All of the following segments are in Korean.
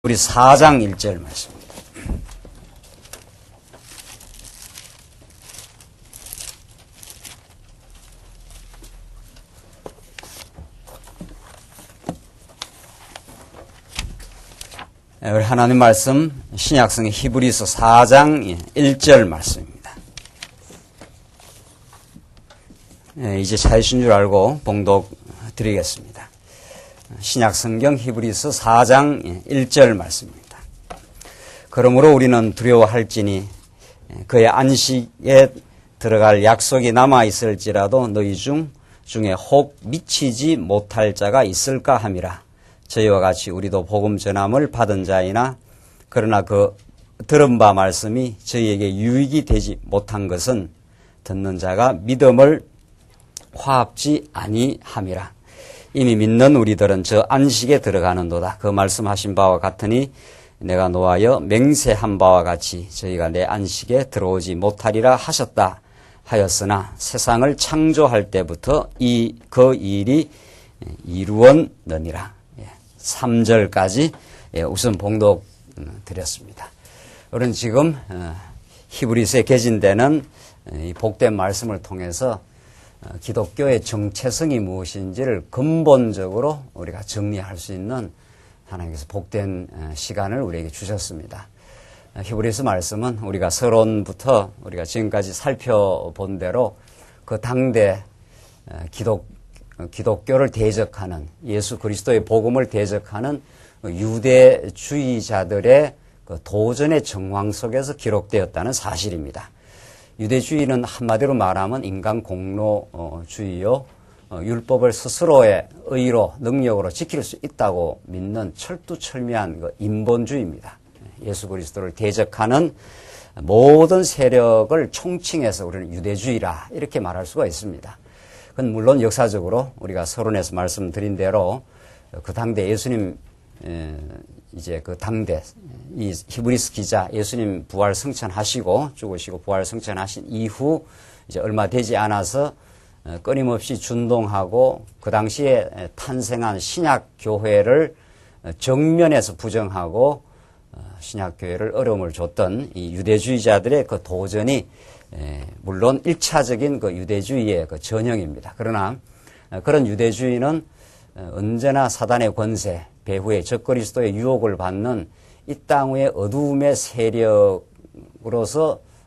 우리 4장 1절 말씀입니다. 우리 하나님 말씀 신약성의 히브리서 4장 1절 말씀입니다. 이제 찾으신 줄 알고 봉독 드리겠습니다. 신약성경 히브리서 4장 1절 말씀입니다. 그러므로 우리는 두려워할지니 그의 안식에 들어갈 약속이 남아있을지라도 너희 중에 혹 미치지 못할 자가 있을까 함이라. 저희와 같이 우리도 복음 전함을 받은 자이나 그러나 그 들은 바 말씀이 저희에게 유익이 되지 못한 것은 듣는 자가 믿음을 화합지 아니함이라. 이미 믿는 우리들은 저 안식에 들어가는도다. 그 말씀하신 바와 같으니 내가 노하여 맹세한 바와 같이 저희가 내 안식에 들어오지 못하리라 하셨다 하였으나 세상을 창조할 때부터 그 일이 이루었느니라. 3절까지 우선 봉독 드렸습니다. 우리는 지금 히브리서에 개진되는 이 복된 말씀을 통해서 기독교의 정체성이 무엇인지를 근본적으로 우리가 정리할 수 있는 하나님께서 복된 시간을 우리에게 주셨습니다. 히브리서 말씀은 우리가 서론부터 우리가 지금까지 살펴본 대로 그 당대 기독교를 대적하는 예수 그리스도의 복음을 대적하는 유대주의자들의 그 도전의 정황 속에서 기록되었다는 사실입니다. 유대주의는 한마디로 말하면 인간 공로주의요, 율법을 스스로의 의로 능력으로 지킬 수 있다고 믿는 철두철미한 그 인본주의입니다. 예수 그리스도를 대적하는 모든 세력을 총칭해서 우리는 유대주의라 이렇게 말할 수가 있습니다. 그건 물론 역사적으로 우리가 서론에서 말씀드린 대로 그 당대 예수님 이제 그 당대 이 히브리서 기자 예수님 부활 승천하시고 죽으시고 부활 승천하신 이후 이제 얼마 되지 않아서 끊임없이 준동하고 그 당시에 탄생한 신약 교회를 정면에서 부정하고 신약 교회를 어려움을 줬던 이 유대주의자들의 그 도전이 물론 1차적인 그 유대주의의 그 전형입니다. 그러나 그런 유대주의는 언제나 사단의 권세, 배후의 적그리스도의 유혹을 받는 이 땅 위의 어두움의 세력으로서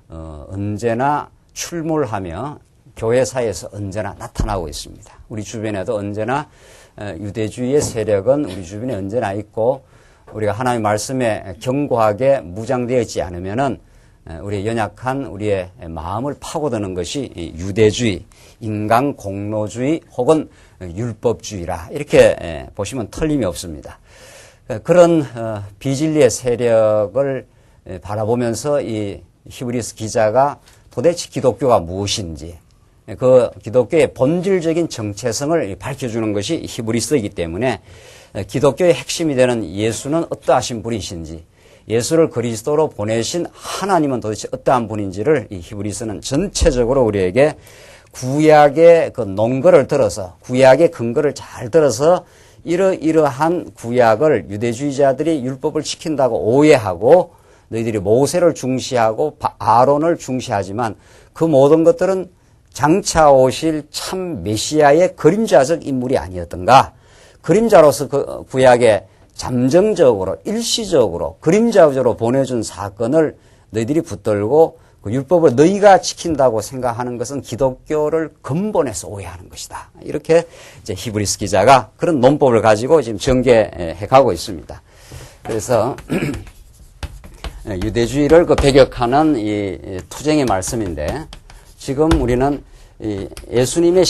언제나 출몰하며 교회사에서 언제나 나타나고 있습니다. 우리 주변에도 언제나 유대주의의 세력은 우리 주변에 언제나 있고 우리가 하나님의 말씀에 견고하게 무장되어 있지 않으면은 우리의 연약한 우리의 마음을 파고드는 것이 유대주의, 인간 공로주의 혹은 율법주의라 이렇게 보시면 틀림이 없습니다. 그런 비진리의 세력을 바라보면서 이 히브리서 기자가 도대체 기독교가 무엇인지 그 기독교의 본질적인 정체성을 밝혀주는 것이 히브리서이기 때문에 기독교의 핵심이 되는 예수는 어떠하신 분이신지 예수를 그리스도로 보내신 하나님은 도대체 어떠한 분인지를 이 히브리서는 전체적으로 우리에게 구약의 그 논거를 들어서 구약의 근거를 잘 들어서 이러한 구약을 유대주의자들이 율법을 지킨다고 오해하고 너희들이 모세를 중시하고 아론을 중시하지만 그 모든 것들은 장차 오실 참 메시아의 그림자적 인물이 아니었던가. 그림자로서 그 구약의 잠정적으로 일시적으로 그림자적으로 보내준 사건을 너희들이 붙들고 그 율법을 너희가 지킨다고 생각하는 것은 기독교를 근본에서 오해하는 것이다. 이렇게 이제 히브리서 기자가 그런 논법을 가지고 지금 전개해 가고 있습니다. 그래서 유대주의를 그 배격하는 이 투쟁의 말씀인데 지금 우리는 이 예수님의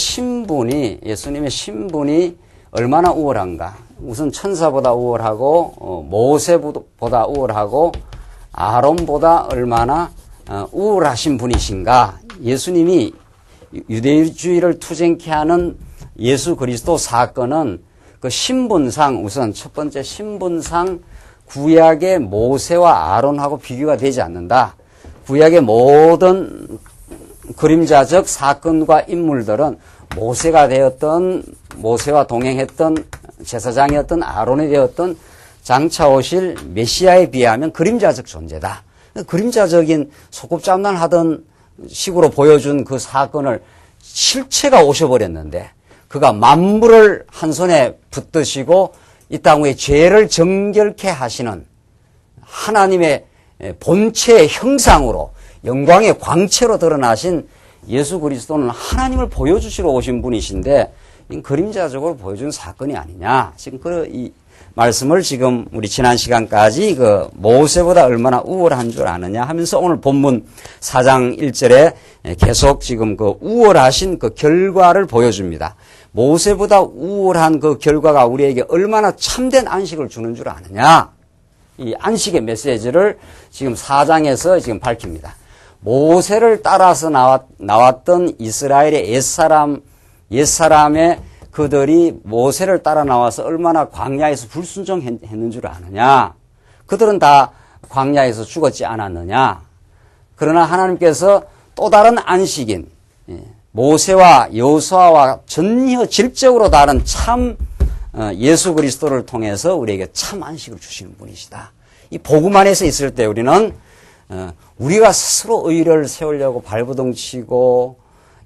신분이 얼마나 우월한가. 우선 천사보다 우월하고 모세보다 우월하고 아론보다 얼마나 우월하신 분이신가. 예수님이 유대주의를 투쟁케 하는 예수 그리스도 사건은 그 신분상 우선 첫 번째 신분상 구약의 모세와 아론하고 비교가 되지 않는다. 구약의 모든 그림자적 사건과 인물들은 모세가 되었던 모세와 동행했던 제사장이었던 아론이 되었던 장차 오실 메시아에 비하면 그림자적 존재다. 그림자적인 소꿉장난하던 식으로 보여준 그 사건을 실체가 오셔버렸는데 그가 만물을 한 손에 붙드시고 이 땅 위에 죄를 정결케 하시는 하나님의 본체의 형상으로 영광의 광채로 드러나신 예수 그리스도는 하나님을 보여주시러 오신 분이신데 그림자적으로 보여준 사건이 아니냐. 지금 이 말씀을 지금 우리 지난 시간까지 그 모세보다 얼마나 우월한 줄 아느냐 하면서 오늘 본문 4장 1절에 계속 지금 그 우월하신 그 결과를 보여줍니다. 모세보다 우월한 그 결과가 우리에게 얼마나 참된 안식을 주는 줄 아느냐. 이 안식의 메시지를 지금 4장에서 지금 밝힙니다. 모세를 따라서 나왔던 이스라엘의 옛사람의 그들이 모세를 따라 나와서 얼마나 광야에서 불순종했는 줄 아느냐. 그들은 다 광야에서 죽었지 않았느냐. 그러나 하나님께서 또 다른 안식인 모세와 여호수아와 전혀 질적으로 다른 참 예수 그리스도를 통해서 우리에게 참 안식을 주시는 분이시다. 이 복음 안에서 있을 때 우리는 우리가 스스로 의를 세우려고 발버둥 치고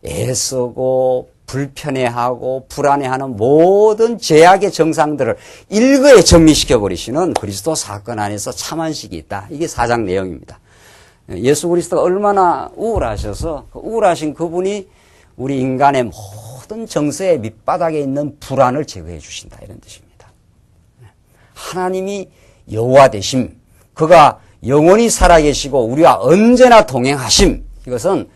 애쓰고 불편해하고 불안해하는 모든 죄악의 정상들을 일거에 정리시켜버리시는 그리스도 사건 안에서 참 안식이 있다. 이게 4장 내용입니다. 예수 그리스도가 얼마나 우월하셔서 우월하신 그분이 우리 인간의 모든 정서의 밑바닥에 있는 불안을 제거해 주신다. 이런 뜻입니다. 하나님이 여호와 되심, 그가 영원히 살아계시고 우리와 언제나 동행하심. 이것은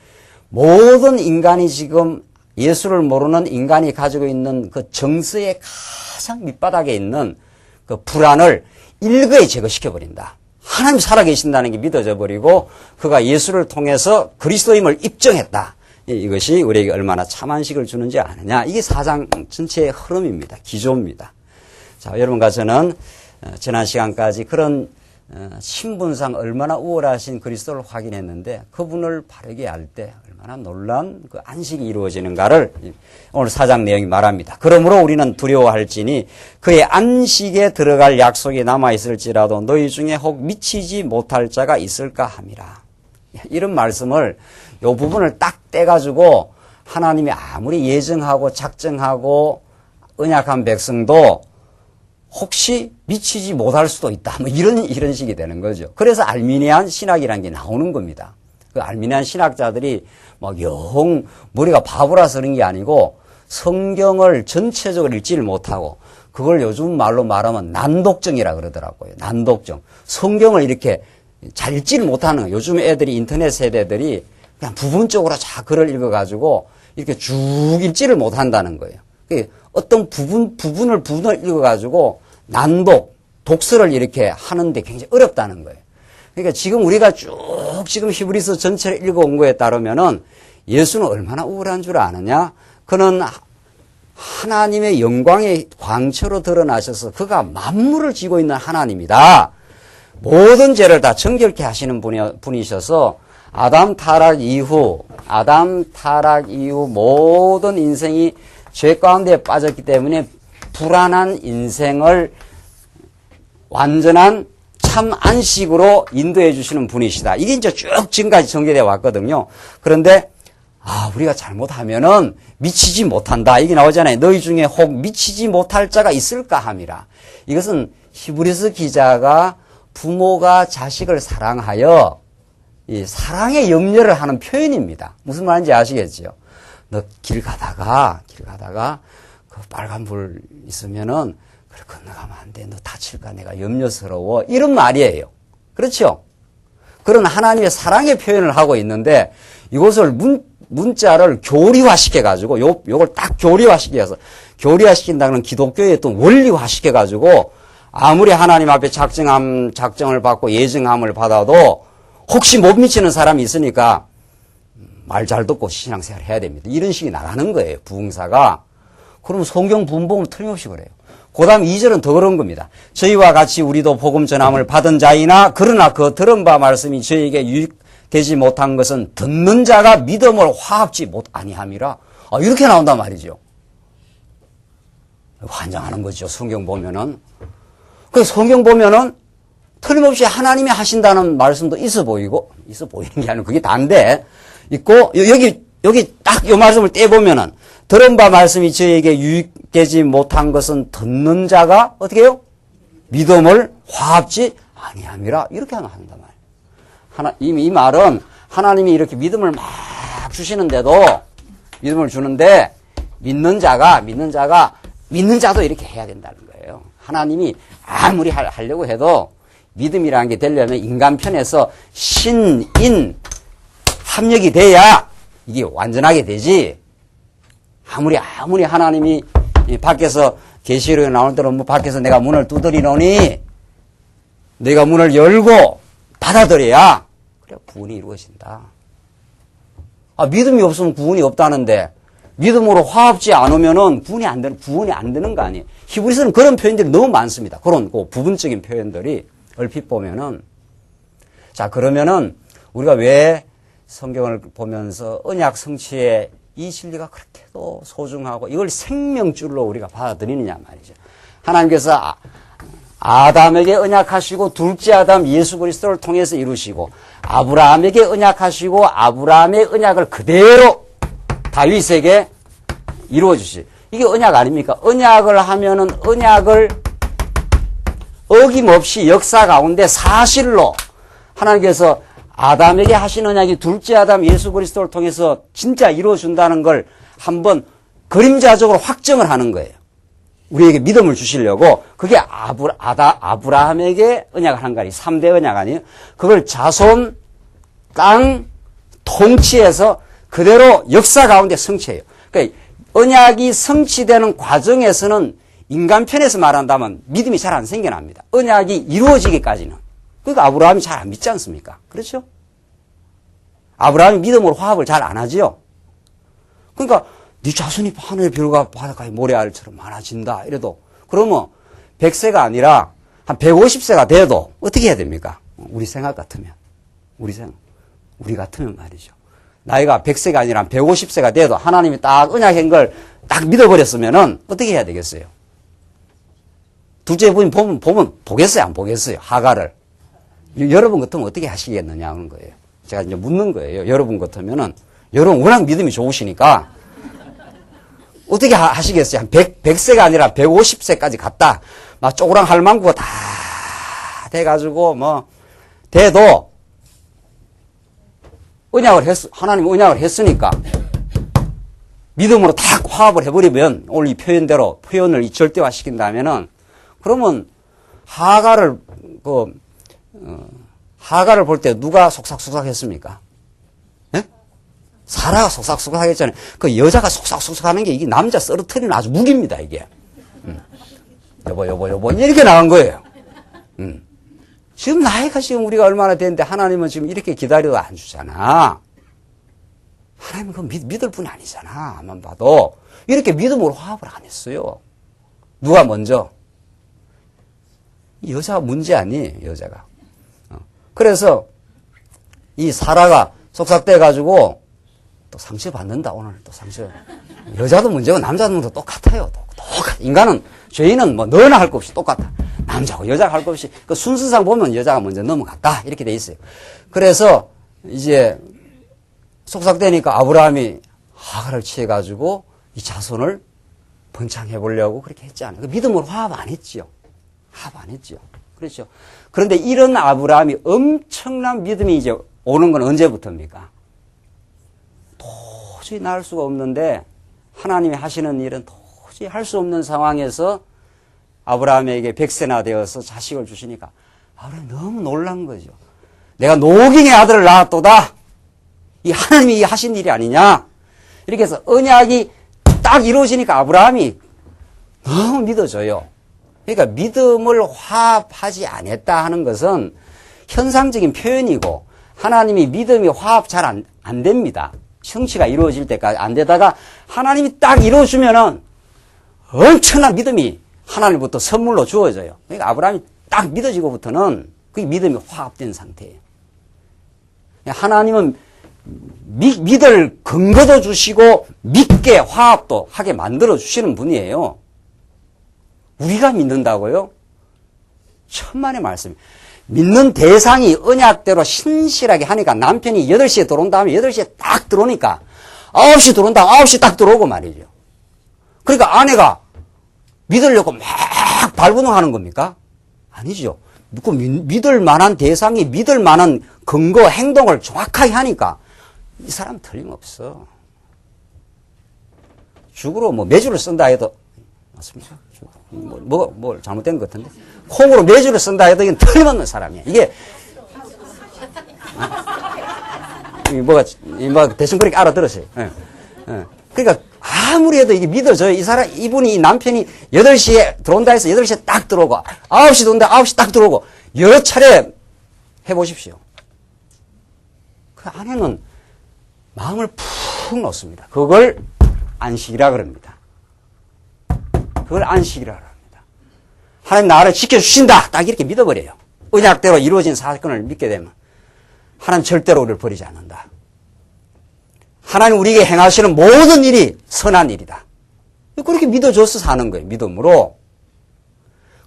모든 인간이 지금 예수를 모르는 인간이 가지고 있는 그 정서의 가장 밑바닥에 있는 그 불안을 일거에 제거시켜버린다. 하나님 살아계신다는 게 믿어져 버리고 그가 예수를 통해서 그리스도임을 입증했다. 이것이 우리에게 얼마나 참 안식을 주는지 아느냐. 이게 4장 전체의 흐름입니다. 기조입니다. 자, 여러분과 저는 지난 시간까지 그런 신분상 얼마나 우월하신 그리스도를 확인했는데 그분을 바르게 알 때 얼마나 놀라운 그 안식이 이루어지는가를 오늘 4장 내용이 말합니다. 그러므로 우리는 두려워할지니 그의 안식에 들어갈 약속이 남아있을지라도 너희 중에 혹 미치지 못할 자가 있을까 함이라. 이런 말씀을 이 부분을 딱 떼가지고 하나님이 아무리 예정하고 작정하고 언약한 백성도 혹시 미치지 못할 수도 있다. 뭐 이런 식이 되는 거죠. 그래서 알미니안 신학이라는 게 나오는 겁니다. 그 알미니안 신학자들이 막 영 머리가 바보라서 그런 게 아니고 성경을 전체적으로 읽지를 못하고 그걸 요즘 말로 말하면 난독증이라 그러더라고요. 난독증. 성경을 이렇게 잘 읽지를 못하는 거예요. 요즘 애들이 인터넷 세대들이 그냥 부분적으로 자 글을 읽어가지고 이렇게 쭉 읽지를 못한다는 거예요. 어떤 부분을 읽어가지고 독서를 이렇게 하는데 굉장히 어렵다는 거예요. 그러니까 지금 우리가 쭉 지금 히브리서 전체를 읽어온 거에 따르면은 예수는 얼마나 우월한 줄 아느냐? 그는 하나님의 영광의 광채로 드러나셔서 그가 만물을 지고 있는 하나님이다. 모든 죄를 다 정결케 하시는 분이셔서 아담 타락 이후 모든 인생이 죄 가운데 빠졌기 때문에 불안한 인생을 완전한 참 안식으로 인도해 주시는 분이시다. 이게 이제 쭉 지금까지 전개되어 왔거든요. 그런데 우리가 잘못하면은 미치지 못한다. 이게 나오잖아요. 너희 중에 혹 미치지 못할 자가 있을까 함이라. 이것은 히브리서 기자가 부모가 자식을 사랑하여 이 사랑의 염려를 하는 표현입니다. 무슨 말인지 아시겠죠? 너 길 가다가 그 빨간불 있으면은 그래 건너가면 안 돼. 너 다칠까 내가 염려스러워. 이런 말이에요. 그렇죠? 그런 하나님의 사랑의 표현을 하고 있는데 이것을 문자를 교리화시켜가지고 요걸 딱 교리화시켜서 교리화시킨다는 기독교의 어떤 원리화시켜가지고 아무리 하나님 앞에 작정을 받고 예정함을 받아도 혹시 못 미치는 사람이 있으니까 말 잘 듣고 신앙생활 해야 됩니다. 이런 식이 나가는 거예요. 부흥사가. 그러면 성경 분봉은 틀림없이 그래요. 그 다음 2절은 더 그런 겁니다. 저희와 같이 우리도 복음 전함을 받은 자이나 그러나 그 들은 바 말씀이 저희에게 유익되지 못한 것은 듣는 자가 믿음을 화합지 아니함이라. 이렇게 나온단 말이죠. 환장하는 거죠. 성경 보면은. 그 성경 보면은 틀림없이 하나님이 하신다는 말씀도 있어 보이는 게 아니고 그게 다인데 있고 여기 딱 요 말씀을 떼보면은 들은 바 말씀이 저에게 유익되지 못한 것은 듣는 자가 어떻게 해요? 믿음을 화합지 아니함이라 이렇게 한단 말이에요. 이 말은 하나님이 이렇게 믿음을 막 주시는데도 믿음을 주는데 믿는 자도 이렇게 해야 된다는 거예요. 하나님이 아무리 하려고 해도 믿음이라는 게 되려면 인간 편에서 신인 합력이 돼야 이게 완전하게 되지. 아무리 하나님이 밖에서 계시록에 나올 대로 뭐 밖에서 내가 문을 두드리노니 내가 문을 열고 받아들여야 그래 구원이 이루어진다. 믿음이 없으면 구원이 없다는데 믿음으로 화합지 않으면은 구원이 안 되는 거 아니에요. 히브리서는 그런 표현들이 너무 많습니다. 그런 부분적인 표현들이 얼핏 보면은 자 그러면은 우리가 왜 성경을 보면서 언약 성취의 이 진리가 그렇게도 소중하고 이걸 생명줄로 우리가 받아들이느냐 말이죠. 하나님께서 아담에게 언약하시고 둘째 아담 예수 그리스도를 통해서 이루시고 아브라함에게 언약하시고 아브라함의 언약을 그대로 다윗에게 이루어 주시. 이게 언약 아닙니까? 언약을 하면은 언약을 어김없이 역사 가운데 사실로 하나님께서 아담에게 하신 언약이 둘째 아담 예수 그리스도를 통해서 진짜 이루어준다는 걸 한번 그림자적으로 확정을 하는 거예요. 우리에게 믿음을 주시려고 그게 아브라함에게 언약을 한 거 아니에요. 3대 언약 아니에요. 그걸 자손, 땅, 통치해서 그대로 역사 가운데 성취해요. 그러니까 언약이 성취되는 과정에서는 인간 편에서 말한다면 믿음이 잘 안 생겨납니다. 언약이 이루어지기까지는. 그러니까 아브라함이 잘 안 믿지 않습니까? 그렇죠? 아브라함이 믿음으로 화합을 잘 안 하지요. 그러니까 네 자손이 하늘의 별과 바닷가의 모래알처럼 많아진다 이래도 그러면 100세가 아니라 한 150세가 돼도 어떻게 해야 됩니까? 우리 생각 같으면 우리 같으면 말이죠. 나이가 100세가 아니라 한 150세가 돼도 하나님이 딱 언약한 걸 딱 믿어버렸으면은 어떻게 해야 되겠어요? 둘째 부인 보겠어요? 안 보겠어요? 하가를. 여러분 같으면 어떻게 하시겠느냐 하는 거예요. 제가 이제 묻는 거예요. 여러분 같으면은, 여러분 워낙 믿음이 좋으시니까, 어떻게 하시겠어요? 한 100세가 아니라 150세까지 갔다. 막 쪼그랑 할망구가 다 돼가지고, 돼도, 하나님 언약을 했으니까, 믿음으로 딱 화합을 해버리면, 오늘 이 표현을 절대화 시킨다면은, 그러면, 하가를 볼 때 누가 속삭속삭 했습니까? 예? 사라가 속삭속삭 하겠잖아요. 그 여자가 속삭속삭 하는 게 이게 남자 썰어트리는 아주 무기입니다, 이게. 여보, 이렇게 나간 거예요. 지금 나이가 지금 우리가 얼마나 됐는데 하나님은 지금 이렇게 기다려도 안 주잖아. 하나님은 그 믿을 분이 아니잖아. 만 봐도. 이렇게 믿음으로 화합을 안 했어요. 누가 먼저? 여자가 문제 아니에요, 여자가. 그래서 이 사라가 속삭대가지고 또 상처받는다, 오늘 또 상처. 여자도 문제고 남자도 문제고 똑같아요. 똑같아. 인간은, 죄인은 너나 할 것 없이 똑같아. 남자고 여자가 할 것 없이. 그 순서상 보면 여자가 먼저 넘어갔다. 이렇게 돼 있어요. 그래서 이제 속삭대니까 아브라함이 하가를 취해가지고 이 자손을 번창해 보려고 그렇게 했잖아요. 그 믿음으로 화합 안 했지요. 화합 안 했죠. 그렇죠. 그런데 이런 아브라함이 엄청난 믿음이 이제 오는 건 언제부터입니까? 도저히 나을 수가 없는데 하나님이 하시는 일은 도저히 할 수 없는 상황에서 아브라함에게 100세나 되어서 자식을 주시니까 아브라함이 너무 놀란 거죠. 내가 노경의 아들을 낳았도다. 이 하나님이 하신 일이 아니냐. 이렇게 해서 언약이 딱 이루어지니까 아브라함이 너무 믿어져요. 그러니까 믿음을 화합하지 않았다 하는 것은 현상적인 표현이고 하나님이 믿음이 화합 잘 안 됩니다. 성취가 이루어질 때까지 안 되다가 하나님이 딱 이루어주면은 엄청난 믿음이 하나님부터 선물로 주어져요. 그러니까 아브라함이 딱 믿어지고부터는 그게 믿음이 화합된 상태예요. 하나님은 믿을 근거도 주시고 믿게 화합도 하게 만들어 주시는 분이에요. 우리가 믿는다고요? 천만의 말씀이에요. 믿는 대상이 언약대로 신실하게 하니까 남편이 8시에 들어온 다음에 8시에 딱 들어오니까 9시 들어온다 9시 딱 들어오고 말이죠. 그러니까 아내가 믿으려고 막 발버둥하는 겁니까? 아니죠. 그 믿을 만한 대상이 믿을 만한 근거, 행동을 정확하게 하니까 이 사람 틀림없어. 죽으로 뭐 매주를 쓴다 해도 맞습니까? 뭐 잘못된 것 같은데 콩으로 매주를 쓴다 해도 이건 틀림없는 사람이야. 이게 뭐가 대충 그렇게 알아들었어요. 예. 예. 그러니까 아무리 해도 이게 믿어져요. 이 사람, 이 남편이 8시에 들어온다 해서 8시에 딱 들어오고, 9시 들어온다, 9시 딱 들어오고, 여러 차례 해보십시오. 그 아내는 마음을 푹 놓습니다. 그걸 안식이라 그럽니다. 그걸 안식이라 합니다. 하나님 나를 지켜주신다! 딱 이렇게 믿어버려요. 언약대로 이루어진 사건을 믿게 되면. 하나님 절대로 우리를 버리지 않는다. 하나님 우리에게 행하시는 모든 일이 선한 일이다. 그렇게 믿어줘서 사는 거예요. 믿음으로.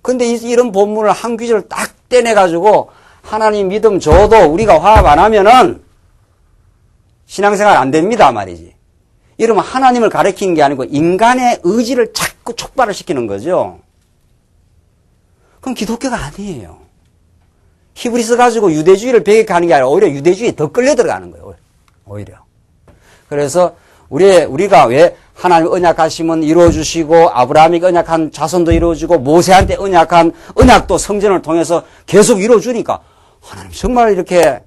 그런데 이런 본문을 한 구절을 딱 떼내가지고 하나님 믿음 줘도 우리가 화합 안 하면은 신앙생활 안 됩니다 말이지. 이러면 하나님을 가리키는 게 아니고 인간의 의지를 자꾸 촉발을 시키는 거죠. 그럼 기독교가 아니에요. 히브리서 가지고 유대주의를 배격하는 게 아니라 오히려 유대주의에 더 끌려 들어가는 거예요. 오히려. 그래서 우리가 왜 하나님 언약하시면 이루어주시고 아브라함이 언약한 자손도 이루어주고 모세한테 언약한 언약도 성전을 통해서 계속 이루어주니까 하나님 정말 이렇게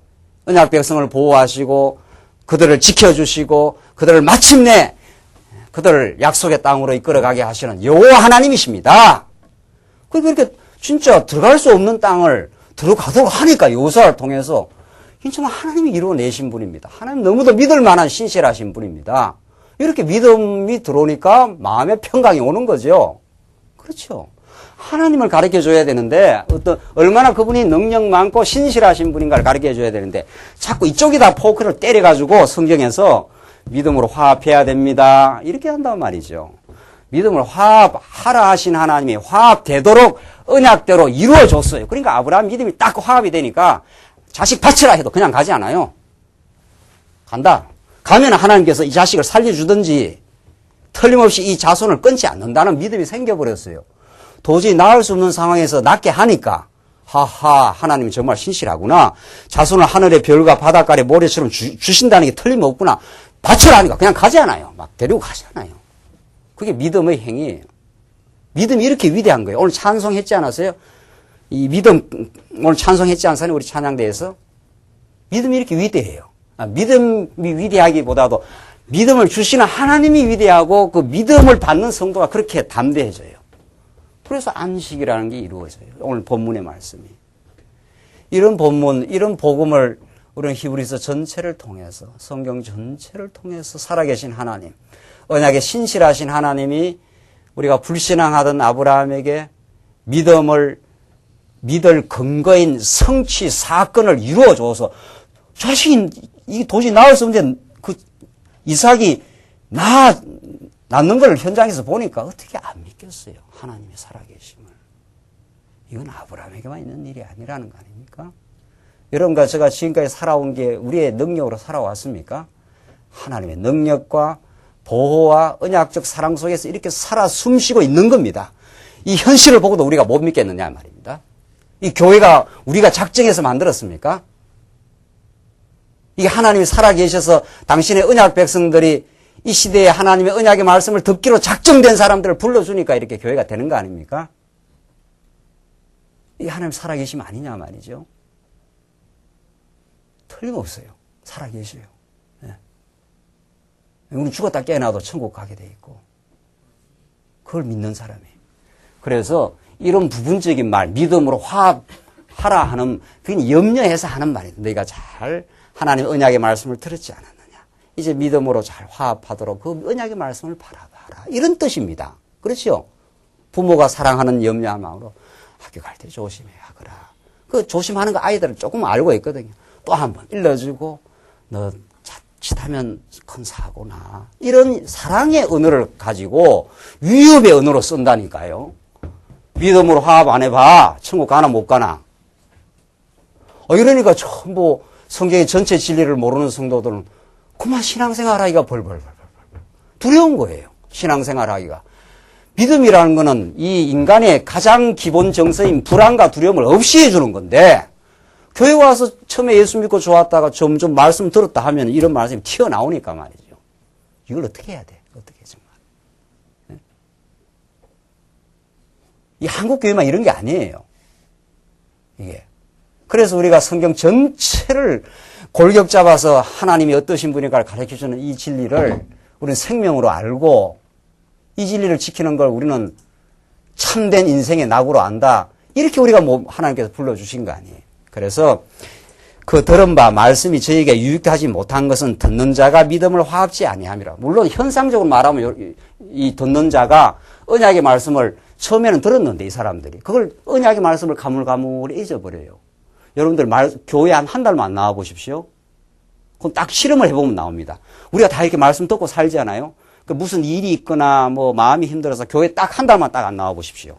언약 백성을 보호하시고 그들을 지켜주시고 그들을 마침내 그들을 약속의 땅으로 이끌어가게 하시는 여호와 하나님이십니다. 그렇게 진짜 들어갈 수 없는 땅을 들어가도록 하니까 여호수아를 통해서 정말 하나님이 이루어내신 분입니다. 하나님 너무도 믿을 만한 신실하신 분입니다. 이렇게 믿음이 들어오니까 마음의 평강이 오는 거죠. 그렇죠. 하나님을 가르쳐 줘야 되는데 얼마나 그분이 능력 많고 신실하신 분인가를 가르쳐 줘야 되는데 자꾸 이쪽에다 포크를 때려가지고 성경에서 믿음으로 화합해야 됩니다. 이렇게 한단 말이죠. 믿음을 화합하라 하신 하나님이 화합되도록 언약대로 이루어줬어요. 그러니까 아브라함 믿음이 딱 화합이 되니까 자식 바치라 해도 그냥 가지 않아요. 간다. 가면 하나님께서 이 자식을 살려주든지 틀림없이 이 자손을 끊지 않는다는 믿음이 생겨버렸어요. 도저히 낳을 수 없는 상황에서 낳게 하니까 하하 하나님이 정말 신실하구나. 자손을 하늘의 별과 바닷가의 모래처럼 주신다는 게 틀림없구나. 바쳐라 하니까 그냥 가지 않아요. 막 데리고 가지 않아요. 그게 믿음의 행위예요. 믿음이 이렇게 위대한 거예요. 오늘 찬송했지 않았어요? 이 믿음 오늘 찬송했지 않았어요? 우리 찬양대에서. 믿음이 이렇게 위대해요. 믿음이 위대하기보다도 믿음을 주시는 하나님이 위대하고 그 믿음을 받는 성도가 그렇게 담대해져요. 그래서 안식이라는 게 이루어져요. 오늘 본문의 말씀이. 이런 본문, 이런 복음을 우리는 히브리서 전체를 통해서 성경 전체를 통해서 살아계신 하나님, 언약에 신실하신 하나님이 우리가 불신앙하던 아브라함에게 믿을 근거인 성취 사건을 이루어줘서 자신이 이게 도저히 나을 수 없는데 그 이삭이 낳는 걸 현장에서 보니까 어떻게 안 믿겠어요. 하나님의 살아계심을. 이건 아브라함에게만 있는 일이 아니라는 거 아닙니까? 여러분과 제가 지금까지 살아온 게 우리의 능력으로 살아왔습니까? 하나님의 능력과 보호와 언약적 사랑 속에서 이렇게 살아 숨쉬고 있는 겁니다. 이 현실을 보고도 우리가 못 믿겠느냐 말입니다. 이 교회가 우리가 작정해서 만들었습니까? 이게 하나님이 살아계셔서 당신의 언약 백성들이 이 시대에 하나님의 언약의 말씀을 듣기로 작정된 사람들을 불러주니까 이렇게 교회가 되는 거 아닙니까? 이게 하나님 살아계심 아니냐 말이죠. 틀림없어요. 살아계셔요. 네. 우리 죽었다 깨어나도 천국 가게 돼 있고 그걸 믿는 사람이에요. 그래서 이런 부분적인 말, 믿음으로 화합하라 하는 그건 염려해서 하는 말이에요. 너희가 잘 하나님 언약의 말씀을 들었지 않았느냐. 이제 믿음으로 잘 화합하도록 그 언약의 말씀을 바라봐라. 이런 뜻입니다. 그렇죠? 부모가 사랑하는 염려한 마음으로 학교 갈 때 조심해야 하거라. 그 조심하는 거 아이들은 조금 알고 있거든요. 또 한 번 일러주고 너 자칫하면 큰 사고나. 이런 사랑의 언어를 가지고 위협의 언어로 쓴다니까요. 믿음으로 화합 안 해봐. 천국 가나 못 가나. 이러니까 전부 성경의 전체 진리를 모르는 성도들은 그만 신앙생활 하기가 벌벌벌 두려운 거예요. 신앙생활 하기가. 믿음이라는 거는 이 인간의 가장 기본 정서인 불안과 두려움을 없이 해주는 건데, 교회 와서 처음에 예수 믿고 좋았다가 점점 말씀 들었다 하면 이런 말씀이 튀어나오니까 말이죠. 이걸 어떻게 해야 돼? 어떻게 정말. 네? 이 한국교회만 이런 게 아니에요. 이게. 그래서 우리가 성경 전체를 골격 잡아서 하나님이 어떠신 분인가를 가르쳐주는 이 진리를 우리는 생명으로 알고 이 진리를 지키는 걸 우리는 참된 인생의 낙으로 안다. 이렇게 우리가 하나님께서 불러주신 거 아니에요. 그래서 그 들은 바 말씀이 저에게 유익하지 못한 것은 듣는 자가 믿음을 화합지 아니함이라. 물론 현상적으로 말하면 이 듣는 자가 언약의 말씀을 처음에는 들었는데 이 사람들이 그걸 언약의 말씀을 가물가물히 잊어버려요. 여러분들 교회 한 달만 안 나와 보십시오. 그럼 딱 실험을 해보면 나옵니다. 우리가 다 이렇게 말씀 듣고 살잖아요. 무슨 일이 있거나 뭐 마음이 힘들어서 교회 딱 한 달만 딱 안 나와 보십시오.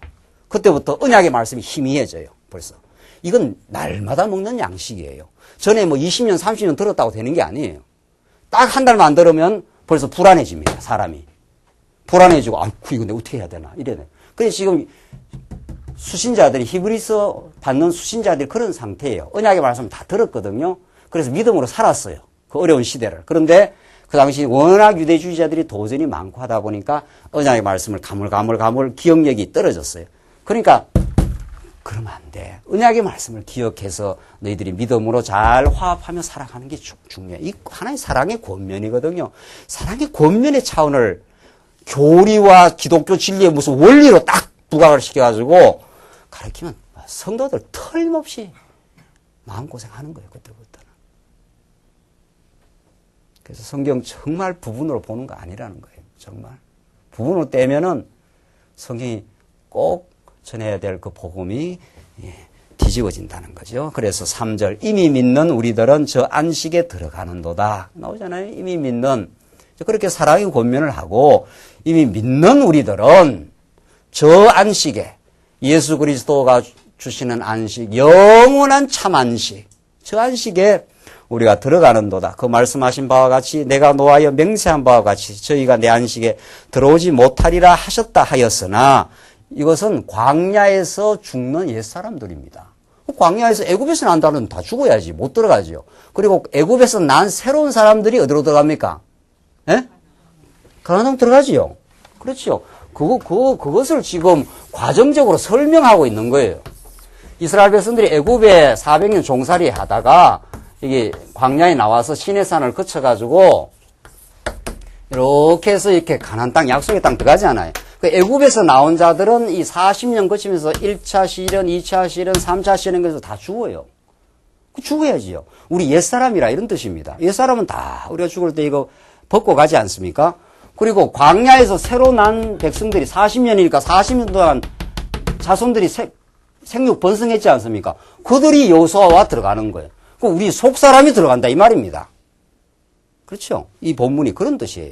그때부터 언약의 말씀이 희미해져요. 벌써. 이건 날마다 먹는 양식이에요. 전에 뭐 20년, 30년 들었다고 되는 게 아니에요. 딱 한 달만 안 들으면 벌써 불안해집니다. 사람이. 불안해지고, 아이고, 이거 내가 어떻게 해야 되나. 이래야 돼. 그래서 지금 수신자들이, 히브리서 받는 수신자들이 그런 상태예요. 언약의 말씀 다 들었거든요. 그래서 믿음으로 살았어요. 그 어려운 시대를. 그런데 그 당시 워낙 유대주의자들이 도전이 많고 하다 보니까 언약의 말씀을 가물 기억력이 떨어졌어요. 그러니까 그러면 안 돼. 언약의 말씀을 기억해서 너희들이 믿음으로 잘 화합하며 살아가는 게 중요해. 이 하나의 사랑의 권면이거든요. 사랑의 권면의 차원을 교리와 기독교 진리의 무슨 원리로 딱 부각을 시켜가지고 가르치면 성도들 틀림없이 마음고생하는 거예요. 그때부터는. 그래서 성경 정말 부분으로 보는 거 아니라는 거예요. 정말. 부분으로 떼면은 성경이 꼭 전해야 될 그 복음이 뒤집어진다는 거죠. 그래서 3절 이미 믿는 우리들은 저 안식에 들어가는도다. 나오잖아요. 이미 믿는. 그렇게 사랑의 권면을 하고 이미 믿는 우리들은 저 안식에 예수 그리스도가 주시는 안식, 영원한 참 안식, 저 안식에 우리가 들어가는도다. 그 말씀하신 바와 같이 내가 노하여 맹세한 바와 같이 저희가 내 안식에 들어오지 못하리라 하셨다 하였으나 이것은 광야에서 죽는 옛사람들입니다. 광야에서 애굽에서 난 다는 다 죽어야지. 못 들어가죠. 그리고 애굽에서 난 새로운 사람들이 어디로 들어갑니까? 예? 가나안 들어가지요. 그렇죠. 그것을 지금 과정적으로 설명하고 있는 거예요. 이스라엘 백성들이 애굽에 400년 종살이 하다가 이게 광야에 나와서 시내산을 거쳐가지고 이렇게 해서 이렇게 가나안 땅, 약속의 땅 들어가지 않아요. 그 애굽에서 나온 자들은 이 40년 거치면서 1차 시련, 2차 시련, 3차 시련 그래서 다 죽어요. 죽어야지요. 우리 옛사람이라 이런 뜻입니다. 옛사람은 다 우리가 죽을 때 이거 벗고 가지 않습니까? 그리고 광야에서 새로 난 백성들이 40년이니까 40년 동안 자손들이 생육 번성했지 않습니까? 그들이 여호수아와 들어가는 거예요. 우리 속사람이 들어간다 이 말입니다. 그렇죠? 이 본문이 그런 뜻이에요.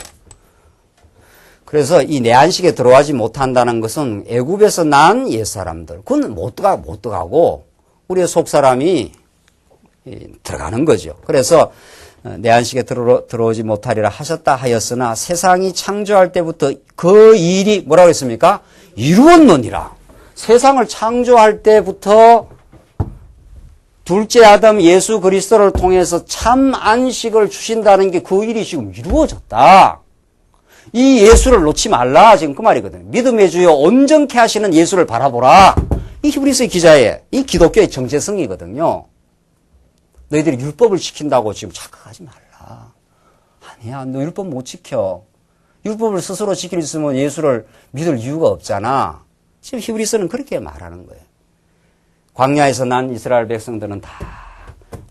그래서 이 내 안식에 들어가지 못한다는 것은 애굽에서 난 옛사람들, 그건 못 들어가고 우리의 속사람이 들어가는 거죠. 그래서 내 안식에 들어오지 못하리라 하셨다 하였으나 세상이 창조할 때부터 그 일이 뭐라고 했습니까? 이루었느니라. 세상을 창조할 때부터 둘째 아담 예수 그리스도를 통해서 참 안식을 주신다는 게 그 일이 지금 이루어졌다. 이 예수를 놓지 말라. 지금 그 말이거든요. 믿음의 주여 온전케 하시는 예수를 바라보라. 이 히브리서 기자의 이 기독교의 정체성이거든요. 너희들이 율법을 지킨다고 지금 착각하지 말라. 아니야, 너 율법 못 지켜. 율법을 스스로 지킬 수 있으면 예수를 믿을 이유가 없잖아. 지금 히브리서는 그렇게 말하는 거예요. 광야에서 난 이스라엘 백성들은 다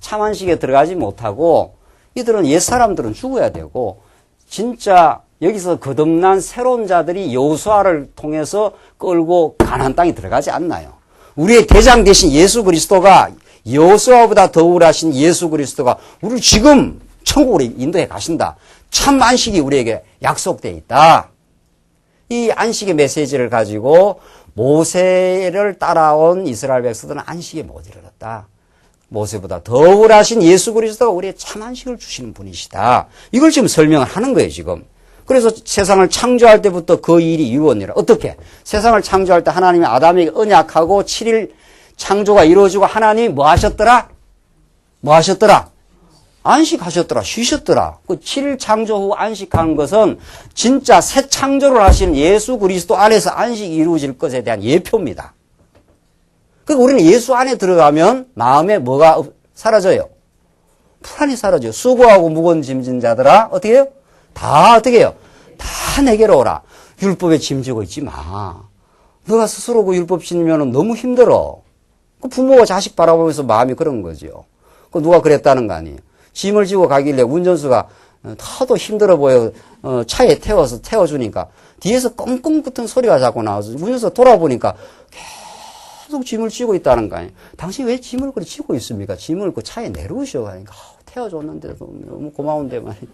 참안식에 들어가지 못하고 이들은 옛사람들은 죽어야 되고 진짜 여기서 거듭난 새로운 자들이 여호수아를 통해서 끌고 가나안 땅에 들어가지 않나요? 우리의 대장 되신 예수 그리스도가 여호수아보다 더 우월하신 예수 그리스도가 우리를 지금 천국으로 인도해 가신다. 참 안식이 우리에게 약속되어 있다. 이 안식의 메시지를 가지고 모세를 따라온 이스라엘 백성들은 안식에 못 이르렀다. 모세보다 더 우월하신 예수 그리스도가 우리의 참 안식을 주시는 분이시다. 이걸 지금 설명을 하는 거예요, 지금. 그래서 세상을 창조할 때부터 그 일이 이루어지니라. 어떻게? 세상을 창조할 때 하나님이 아담에게 언약하고 7일 창조가 이루어지고 하나님이 뭐 하셨더라? 뭐 하셨더라? 안식하셨더라. 쉬셨더라. 그 7일 창조 후 안식하는 것은 진짜 새 창조를 하시는 예수 그리스도 안에서 안식이 이루어질 것에 대한 예표입니다. 그러니까 우리는 예수 안에 들어가면 마음에 뭐가 사라져요? 불안이 사라져요. 수고하고 무거운 짐진 자들아 어떻게 해요? 다 어떻게 해요? 다 내게로 오라. 율법에 짐지고 있지 마. 너가 스스로 그 율법 지니면 너무 힘들어. 그 부모가 자식 바라보면서 마음이 그런 거죠. 그 누가 그랬다는 거 아니에요. 짐을 지고 가길래 운전수가 타도 힘들어 보여 차에 태워주니까 뒤에서 꽁꽁 붙은 소리가 자꾸 나와서 운전수가 돌아보니까 계속 짐을 지고 있다는 거 아니에요. 당신이 왜 짐을 그렇게 지고 있습니까? 짐을 그 차에 내려오셔. 그러니까 태워줬는데도 너무 고마운데 말이에요.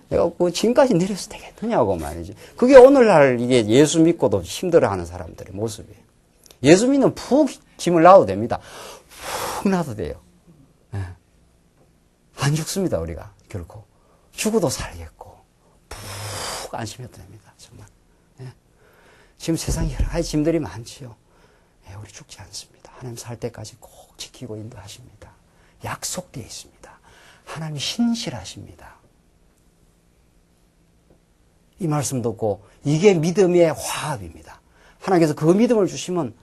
내가 그 짐까지 내려서 되겠느냐고 말이지. 그게 오늘날 이게 예수 믿고도 힘들어하는 사람들의 모습이에요. 예수 믿는 푹 짐을 놔도 됩니다. 푹 놔도 돼요. 네. 안 죽습니다, 우리가. 결코. 죽어도 살겠고, 푹 안심해도 됩니다, 정말. 네. 지금 세상에 여러 가지 짐들이 많지요. 네, 우리 죽지 않습니다. 하나님 살 때까지 꼭 지키고 인도하십니다. 약속되어 있습니다. 하나님이 신실하십니다. 이 말씀 듣고 이게 믿음의 화합입니다. 하나님께서 그 믿음을 주시면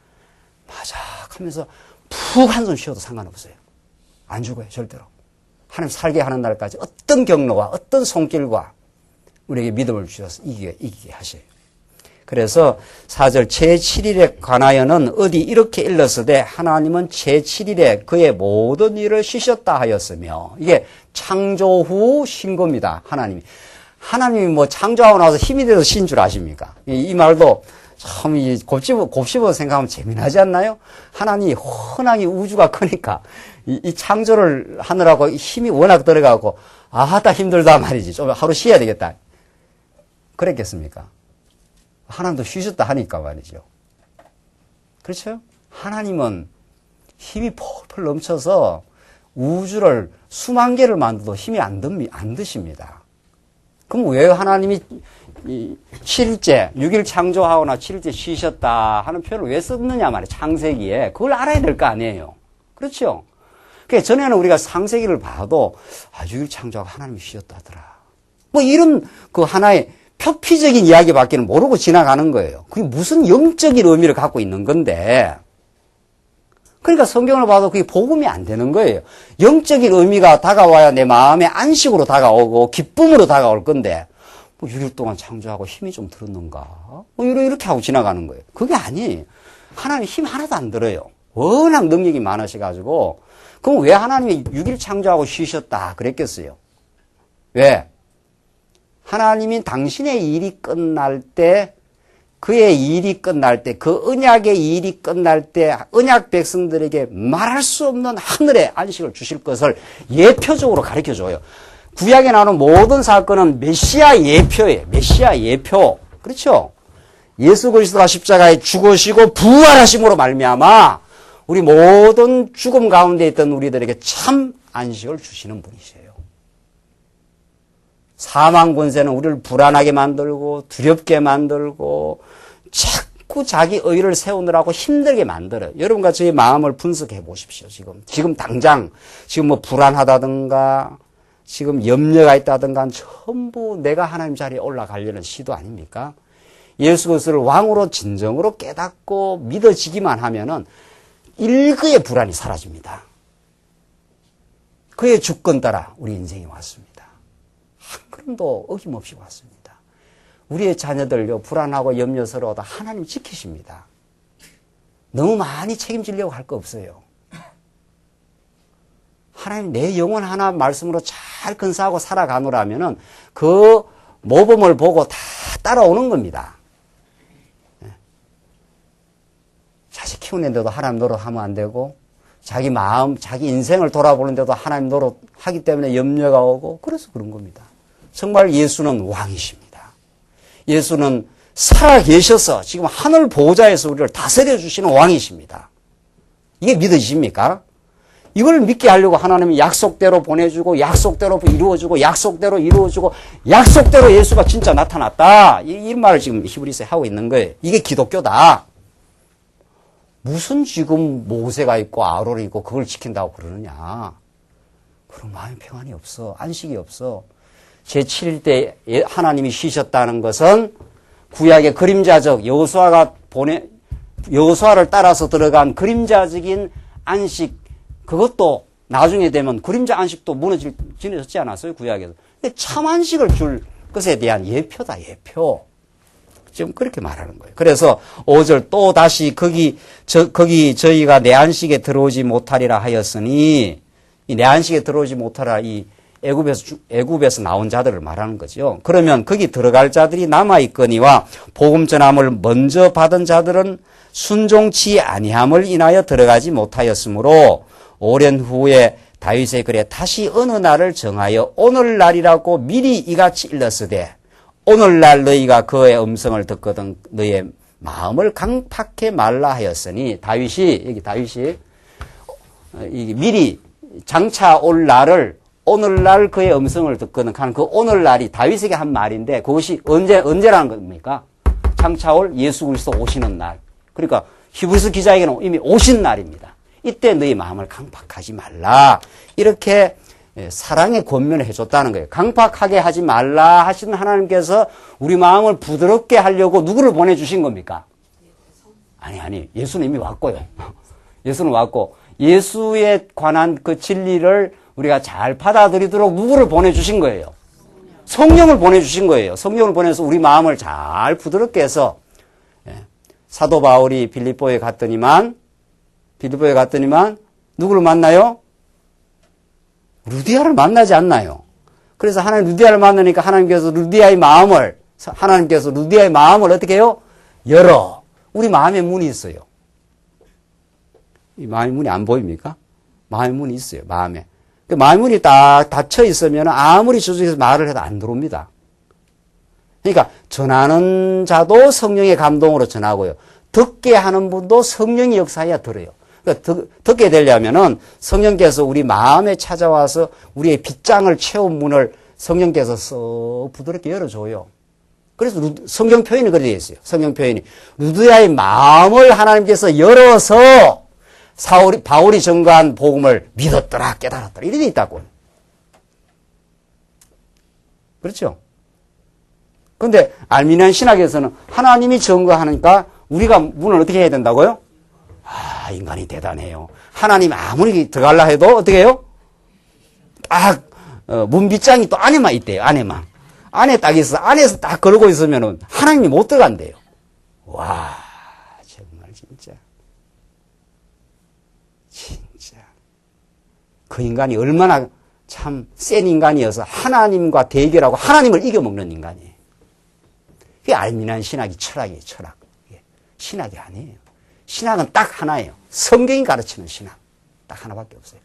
맞아 하면서 푹 한숨 쉬어도 상관없어요. 안 죽어요, 절대로. 하나님 살게 하는 날까지 어떤 경로와 어떤 손길과 우리에게 믿음을 주셔서 이기게 하셔요. 그래서 4절 제7일에 관하여는 어디 이렇게 일렀으되 하나님은 제7일에 그의 모든 일을 쉬셨다 하였으며 이게 창조 후 쉰 겁니다. 하나님이 뭐 창조하고 나서 힘이 돼서 쉰 줄 아십니까? 이 말도 참 곱씹어 생각하면 재미나지 않나요? 하나님이 흔하게 우주가 크니까 이 창조를 하느라고 힘이 워낙 들어가고 아따 힘들다 말이지. 좀 하루 쉬어야 되겠다. 그랬겠습니까? 하나님도 쉬셨다 하니까 말이죠. 그렇죠? 하나님은 힘이 펄펄 넘쳐서 우주를 수만 개를 만들어도 힘이 안 드십니다. 그럼 왜 하나님이 7일째, 6일 창조하거나 7일째 쉬셨다 하는 표현을 왜 썼느냐 말이에요. 창세기에. 그걸 알아야 될 거 아니에요. 그렇죠? 그러니까 전에는 우리가 창세기를 봐도 6일 창조하고 하나님이 쉬셨다 하더라. 뭐 이런 그 하나의 표피적인 이야기밖에는 모르고 지나가는 거예요. 그게 무슨 영적인 의미를 갖고 있는 건데. 그러니까 성경을 봐도 그게 복음이 안 되는 거예요. 영적인 의미가 다가와야 내 마음의 안식으로 다가오고 기쁨으로 다가올 건데 뭐 6일 동안 창조하고 힘이 좀 들었는가? 뭐 이렇게 하고 지나가는 거예요. 그게 아니에요. 하나님 힘 하나도 안 들어요. 워낙 능력이 많으셔가지고 그럼 왜 하나님이 6일 창조하고 쉬셨다 그랬겠어요? 왜? 하나님이 당신의 일이 끝날 때 그의 일이 끝날 때, 그 언약의 일이 끝날 때 언약 백성들에게 말할 수 없는 하늘의 안식을 주실 것을 예표적으로 가르쳐줘요. 구약에 나오는 모든 사건은 메시아 예표예요. 메시아 예표. 그렇죠? 예수 그리스도가 십자가에 죽으시고 부활하심으로 말미암아 우리 모든 죽음 가운데 있던 우리들에게 참 안식을 주시는 분이세요. 사망 권세는 우리를 불안하게 만들고 두렵게 만들고 자꾸 자기 의를 세우느라고 힘들게 만들어요. 여러분과 저의 마음을 분석해 보십시오. 지금 당장 지금 뭐 불안하다든가 지금 염려가 있다든가 전부 내가 하나님 자리에 올라가려는 시도 아닙니까? 예수 그리스도를 왕으로 진정으로 깨닫고 믿어지기만 하면은 일거의 불안이 사라집니다. 그의 주권 따라 우리 인생이 왔습니다. 한 걸음도 어김없이 왔습니다. 우리의 자녀들요 불안하고 염려스러워도 하나님 지키십니다. 너무 많이 책임지려고 할 거 없어요. 하나님 내 영혼 하나 말씀으로 잘 근사하고 살아가노라면은 그 모범을 보고 다 따라오는 겁니다. 자식 키우는데도 하나님 노릇하면 안 되고 자기 마음, 자기 인생을 돌아보는데도 하나님 노릇하기 때문에 염려가 오고 그래서 그런 겁니다. 정말 예수는 왕이십니다. 예수는 살아계셔서 지금 하늘 보호자에서 우리를 다스려 주시는 왕이십니다. 이게 믿어지십니까? 이걸 믿게 하려고 하나님이 약속대로 보내주고 약속대로 이루어주고 약속대로 이루어주고 약속대로 예수가 진짜 나타났다. 이런 말을 지금 히브리서에 하고 있는 거예요. 이게 기독교다. 무슨 지금 모세가 있고 아론이 있고 그걸 지킨다고 그러느냐. 그런 마음의 평안이 없어. 안식이 없어. 제7일 때 하나님이 쉬셨다는 것은 구약의 그림자적 여호수아를 따라서 들어간 그림자적인 안식, 그것도 나중에 되면 그림자 안식도 무너지지 않았어요, 구약에서. 근데 참 안식을 줄 것에 대한 예표다, 예표. 지금 그렇게 말하는 거예요. 그래서 5절 또 다시 거기 저희가 내 안식에 들어오지 못하리라 하였으니, 이 내 안식에 들어오지 못하라, 이 애굽에서 나온 자들을 말하는 거죠. 그러면 거기 들어갈 자들이 남아있거니와 복음 전함을 먼저 받은 자들은 순종치 아니함을 인하여 들어가지 못하였으므로 오랜 후에 다윗의 글에 다시 어느 날을 정하여 오늘날이라고 미리 이같이 일렀으되 오늘날 너희가 그의 음성을 듣거든 너희의 마음을 강팍해 말라 하였으니 여기 다윗이 미리 장차 올 날을 오늘날 그의 음성을 듣거든 하는 그 오늘날이 다윗에게 한 말인데 그것이 언제라는 겁니까? 장차 올 예수 그리스도 오시는 날. 그러니까 히브리서 기자에게는 이미 오신 날입니다. 이때 너희 마음을 강팍하지 말라. 이렇게 사랑의 권면을 해줬다는 거예요. 강팍하게 하지 말라 하시는 하나님께서 우리 마음을 부드럽게 하려고 누구를 보내주신 겁니까? 아니. 예수는 이미 왔고요. 예수는 왔고 예수에 관한 그 진리를 우리가 잘 받아들이도록 누구를 보내주신 거예요? 성령을 보내주신 거예요. 성령을 보내서 우리 마음을 잘 부드럽게 해서 사도 바울이 빌립보에 갔더니만 누구를 만나요? 루디아를 만나지 않나요? 그래서 하나님 루디아를 만나니까 하나님께서 루디아의 마음을 어떻게 해요? 열어. 우리 마음에 문이 있어요. 이 마음의 문이 안 보입니까? 마음의 문이 있어요. 마음에. 그 마음의 문이 딱 닫혀 있으면 아무리 저쪽에서 말을 해도 안 들어옵니다. 그러니까 전하는 자도 성령의 감동으로 전하고요. 듣게 하는 분도 성령의 역사해야 들어요. 그러니까 듣게 되려면은 성령께서 우리 마음에 찾아와서 우리의 빗장을 채운 문을 성령께서 썩 부드럽게 열어줘요. 그래서 성경 표현이 그렇게 되어 있어요. 성경 표현이 루디아의 마음을 하나님께서 열어서 바울이 전가한 복음을 믿었더라, 깨달았더라. 이렇게 돼 있다고. 그렇죠? 근데 알미니안 신학에서는 하나님이 전가하니까 우리가 문을 어떻게 해야 된다고요? 아, 인간이 대단해요. 하나님 아무리 들어가려 해도 어떻게 해요? 딱 문빗장이 또 안에만 있대요. 안에만. 안에 딱 있어. 안에서 딱 걸고 있으면은 하나님이 못 들어간대요. 와, 정말 진짜. 그 인간이 얼마나 참 센 인간이어서 하나님과 대결하고 하나님을 이겨먹는 인간이에요. 그게 알미니안 신학이 철학이에요, 철학. 신학이 아니에요. 신학은 딱 하나예요. 성경이 가르치는 신학. 딱 하나밖에 없어요.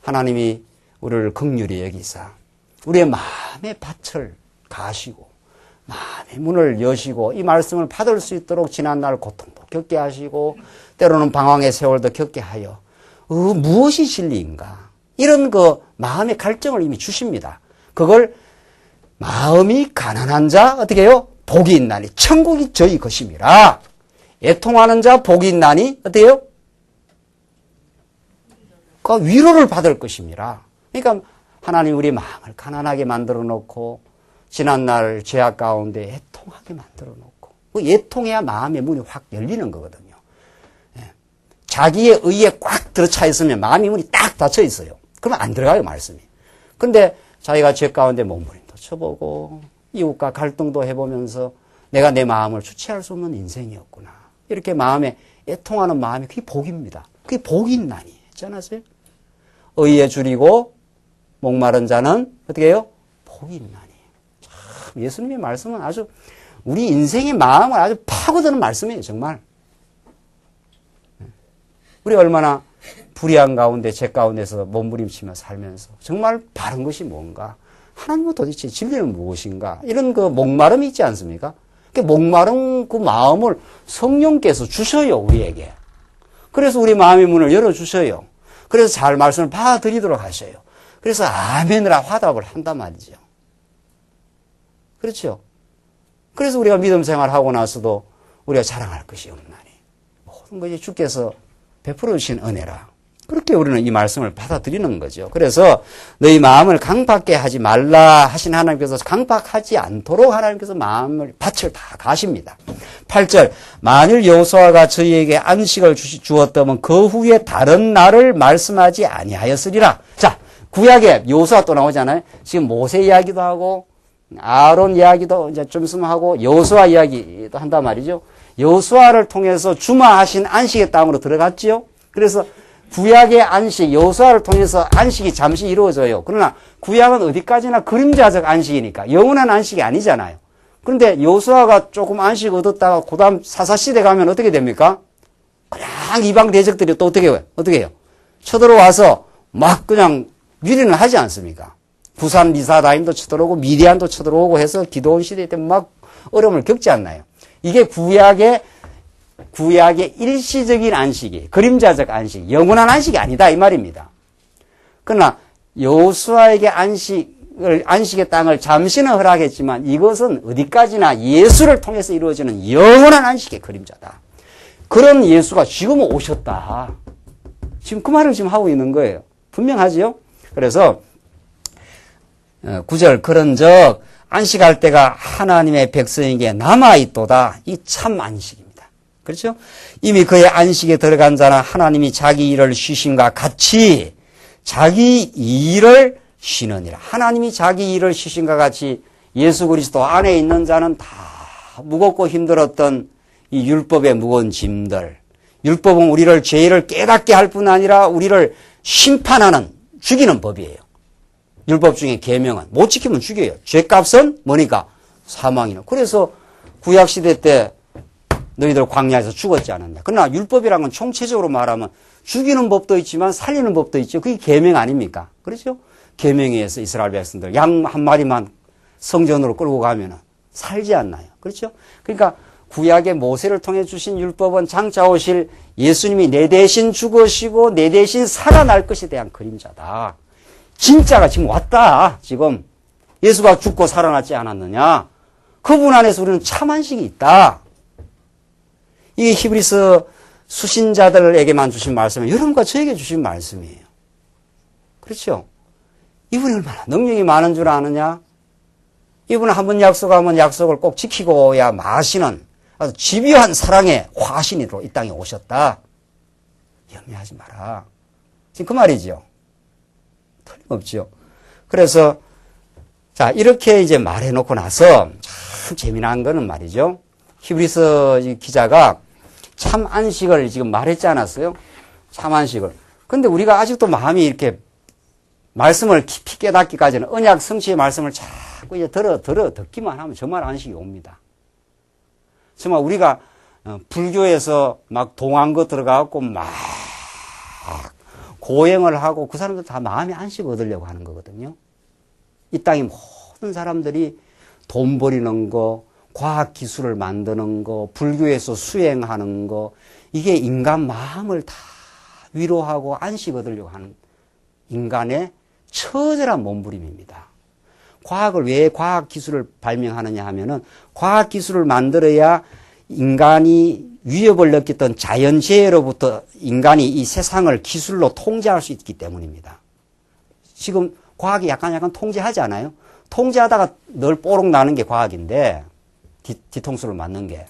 하나님이 우리를 긍휼히 여기사 우리의 마음의 밭을 가시고 마음의 문을 여시고 이 말씀을 받을 수 있도록 지난날 고통도 겪게 하시고 때로는 방황의 세월도 겪게 하여 무엇이 진리인가 이런 그 마음의 갈증을 이미 주십니다. 그걸 마음이 가난한 자 어떻게 해요? 복이 있나니 천국이 저희 것임이라. 애통하는 자 복이 있나니 어떻게 해요? 그 위로를 받을 것임이라. 그러니까 하나님 우리 마음을 가난하게 만들어 놓고 지난날 죄악 가운데 애통하게 만들어 놓고 그 애통해야 마음의 문이 확 열리는 거거든요. 자기의 의에 꽉 들어차 있으면 마음의 문이 딱 닫혀 있어요. 그러면 안 들어가요, 말씀이. 근데 자기가 죄 가운데 몸부림도 쳐보고 이웃과 갈등도 해보면서 내가 내 마음을 주체할 수 없는 인생이었구나. 이렇게 마음에 애통하는 마음이 그게 복입니다. 그게 복이 있나니. 했잖아요. 의에 줄이고 목마른 자는 어떻게 해요? 복이 있나니. 참 예수님의 말씀은 아주 우리 인생의 마음을 아주 파고드는 말씀이에요. 정말. 우리 얼마나 불의한 가운데 죄 가운데서 몸부림치며 살면서 정말 바른 것이 뭔가 하나님은 도대체 진리는 무엇인가 이런 그 목마름이 있지 않습니까? 목마른 그 마음을 성령께서 주셔요, 우리에게. 그래서 우리 마음의 문을 열어주셔요. 그래서 잘 말씀을 받아들이도록 하셔요. 그래서 아멘이라 화답을 한단 말이죠. 그렇죠? 그래서 우리가 믿음 생활하고 나서도 우리가 자랑할 것이 없나니 모든 것이 주께서 베풀어 주신 은혜라. 그렇게 우리는 이 말씀을 받아들이는 거죠. 그래서 너희 마음을 강박게 하지 말라 하신 하나님께서 강박하지 않도록 하나님께서 마음을 밭을 다 가십니다. 8절 만일 여호수아가 저희에게 안식을 주었다면 그 후에 다른 날을 말씀하지 아니하였으리라. 자, 구약에 여호수아 또 나오잖아요. 지금 모세 이야기도 하고 아론 이야기도 이제 좀 있으면 하고 여호수아 이야기도 한단 말이죠. 여호수아를 통해서 주마하신 안식의 땅으로 들어갔지요. 그래서 구약의 안식, 여호수아를 통해서 안식이 잠시 이루어져요. 그러나 구약은 어디까지나 그림자적 안식이니까 영원한 안식이 아니잖아요. 그런데 여호수아가 조금 안식 얻었다가 그다음 사사시대 가면 어떻게 됩니까? 그냥 이방 대적들이 또 어떻게 해요? 쳐들어와서 막 그냥 유린을 하지 않습니까? 부산 리사다임도 쳐들어오고 미디안도 쳐들어오고 해서 기드온 시대 때 막 어려움을 겪지 않나요? 이게 구약의 일시적인 안식이, 그림자적 안식, 영원한 안식이 아니다 이 말입니다. 그러나 여호수아에게 안식의 땅을 잠시는 허락했지만 이것은 어디까지나 예수를 통해서 이루어지는 영원한 안식의 그림자다. 그런 예수가 지금은 오셨다. 지금 그 말을 지금 하고 있는 거예요. 분명하지요? 그래서 9절 그런즉 안식할 때가 하나님의 백성에게 남아있도다. 이 참 안식입니다. 그렇죠? 이미 그의 안식에 들어간 자는 하나님이 자기 일을 쉬심과 같이 자기 일을 쉬느니라. 하나님이 자기 일을 쉬심과 같이 예수 그리스도 안에 있는 자는 다 무겁고 힘들었던 이 율법의 무거운 짐들. 율법은 우리를 죄를 깨닫게 할 뿐 아니라 우리를 심판하는, 죽이는 법이에요. 율법 중에 계명은 못 지키면 죽여요. 죄값은 뭐니까? 사망이나. 그래서 구약시대 때 너희들 광야에서 죽었지 않았냐. 그러나 율법이라는 건 총체적으로 말하면 죽이는 법도 있지만 살리는 법도 있죠. 그게 계명 아닙니까? 그렇죠? 계명에 의해서 이스라엘 백성들 양 한 마리만 성전으로 끌고 가면 살지 않나요? 그렇죠? 그러니까 구약의 모세를 통해 주신 율법은 장차 오실 예수님이 내 대신 죽으시고 내 대신 살아날 것에 대한 그림자다. 진짜가 지금 왔다. 지금 예수가 죽고 살아났지 않았느냐. 그분 안에서 우리는 참 안식이 있다. 이게 히브리서 수신자들에게만 주신 말씀이에요. 여러분과 저에게 주신 말씀이에요. 그렇죠? 이분이 얼마나 능력이 많은 줄 아느냐. 이분은 한번 약속하면 약속을 꼭 지키고야 마시는 아주 집요한 사랑의 화신으로 이 땅에 오셨다. 염려하지 마라. 지금 그 말이죠. 틀림없죠. 그래서 자 이렇게 이제 말해놓고 나서 참 재미난 거는 말이죠. 히브리서 기자가 참 안식을 지금 말했지 않았어요? 참 안식을. 근데 우리가 아직도 마음이 이렇게 말씀을 깊이 깨닫기까지는 언약 성취의 말씀을 자꾸 이제 듣기만 하면 정말 안식이 옵니다. 정말 우리가 불교에서 막 동안거 들어가갖고 막 고행을 하고 그 사람들 다 마음의 안식 얻으려고 하는 거거든요. 이 땅의 모든 사람들이 돈 버리는 거, 과학기술을 만드는 거, 불교에서 수행하는 거, 이게 인간 마음을 다 위로하고 안식 얻으려고 하는 인간의 처절한 몸부림입니다. 과학을 왜 과학기술을 발명하느냐 하면은 과학기술을 만들어야 인간이 위협을 느꼈던 자연재해로부터 인간이 이 세상을 기술로 통제할 수 있기 때문입니다. 지금 과학이 약간 통제하지 않아요? 통제하다가 늘 뽀록 나는 게 과학인데 뒤통수를 맞는 게.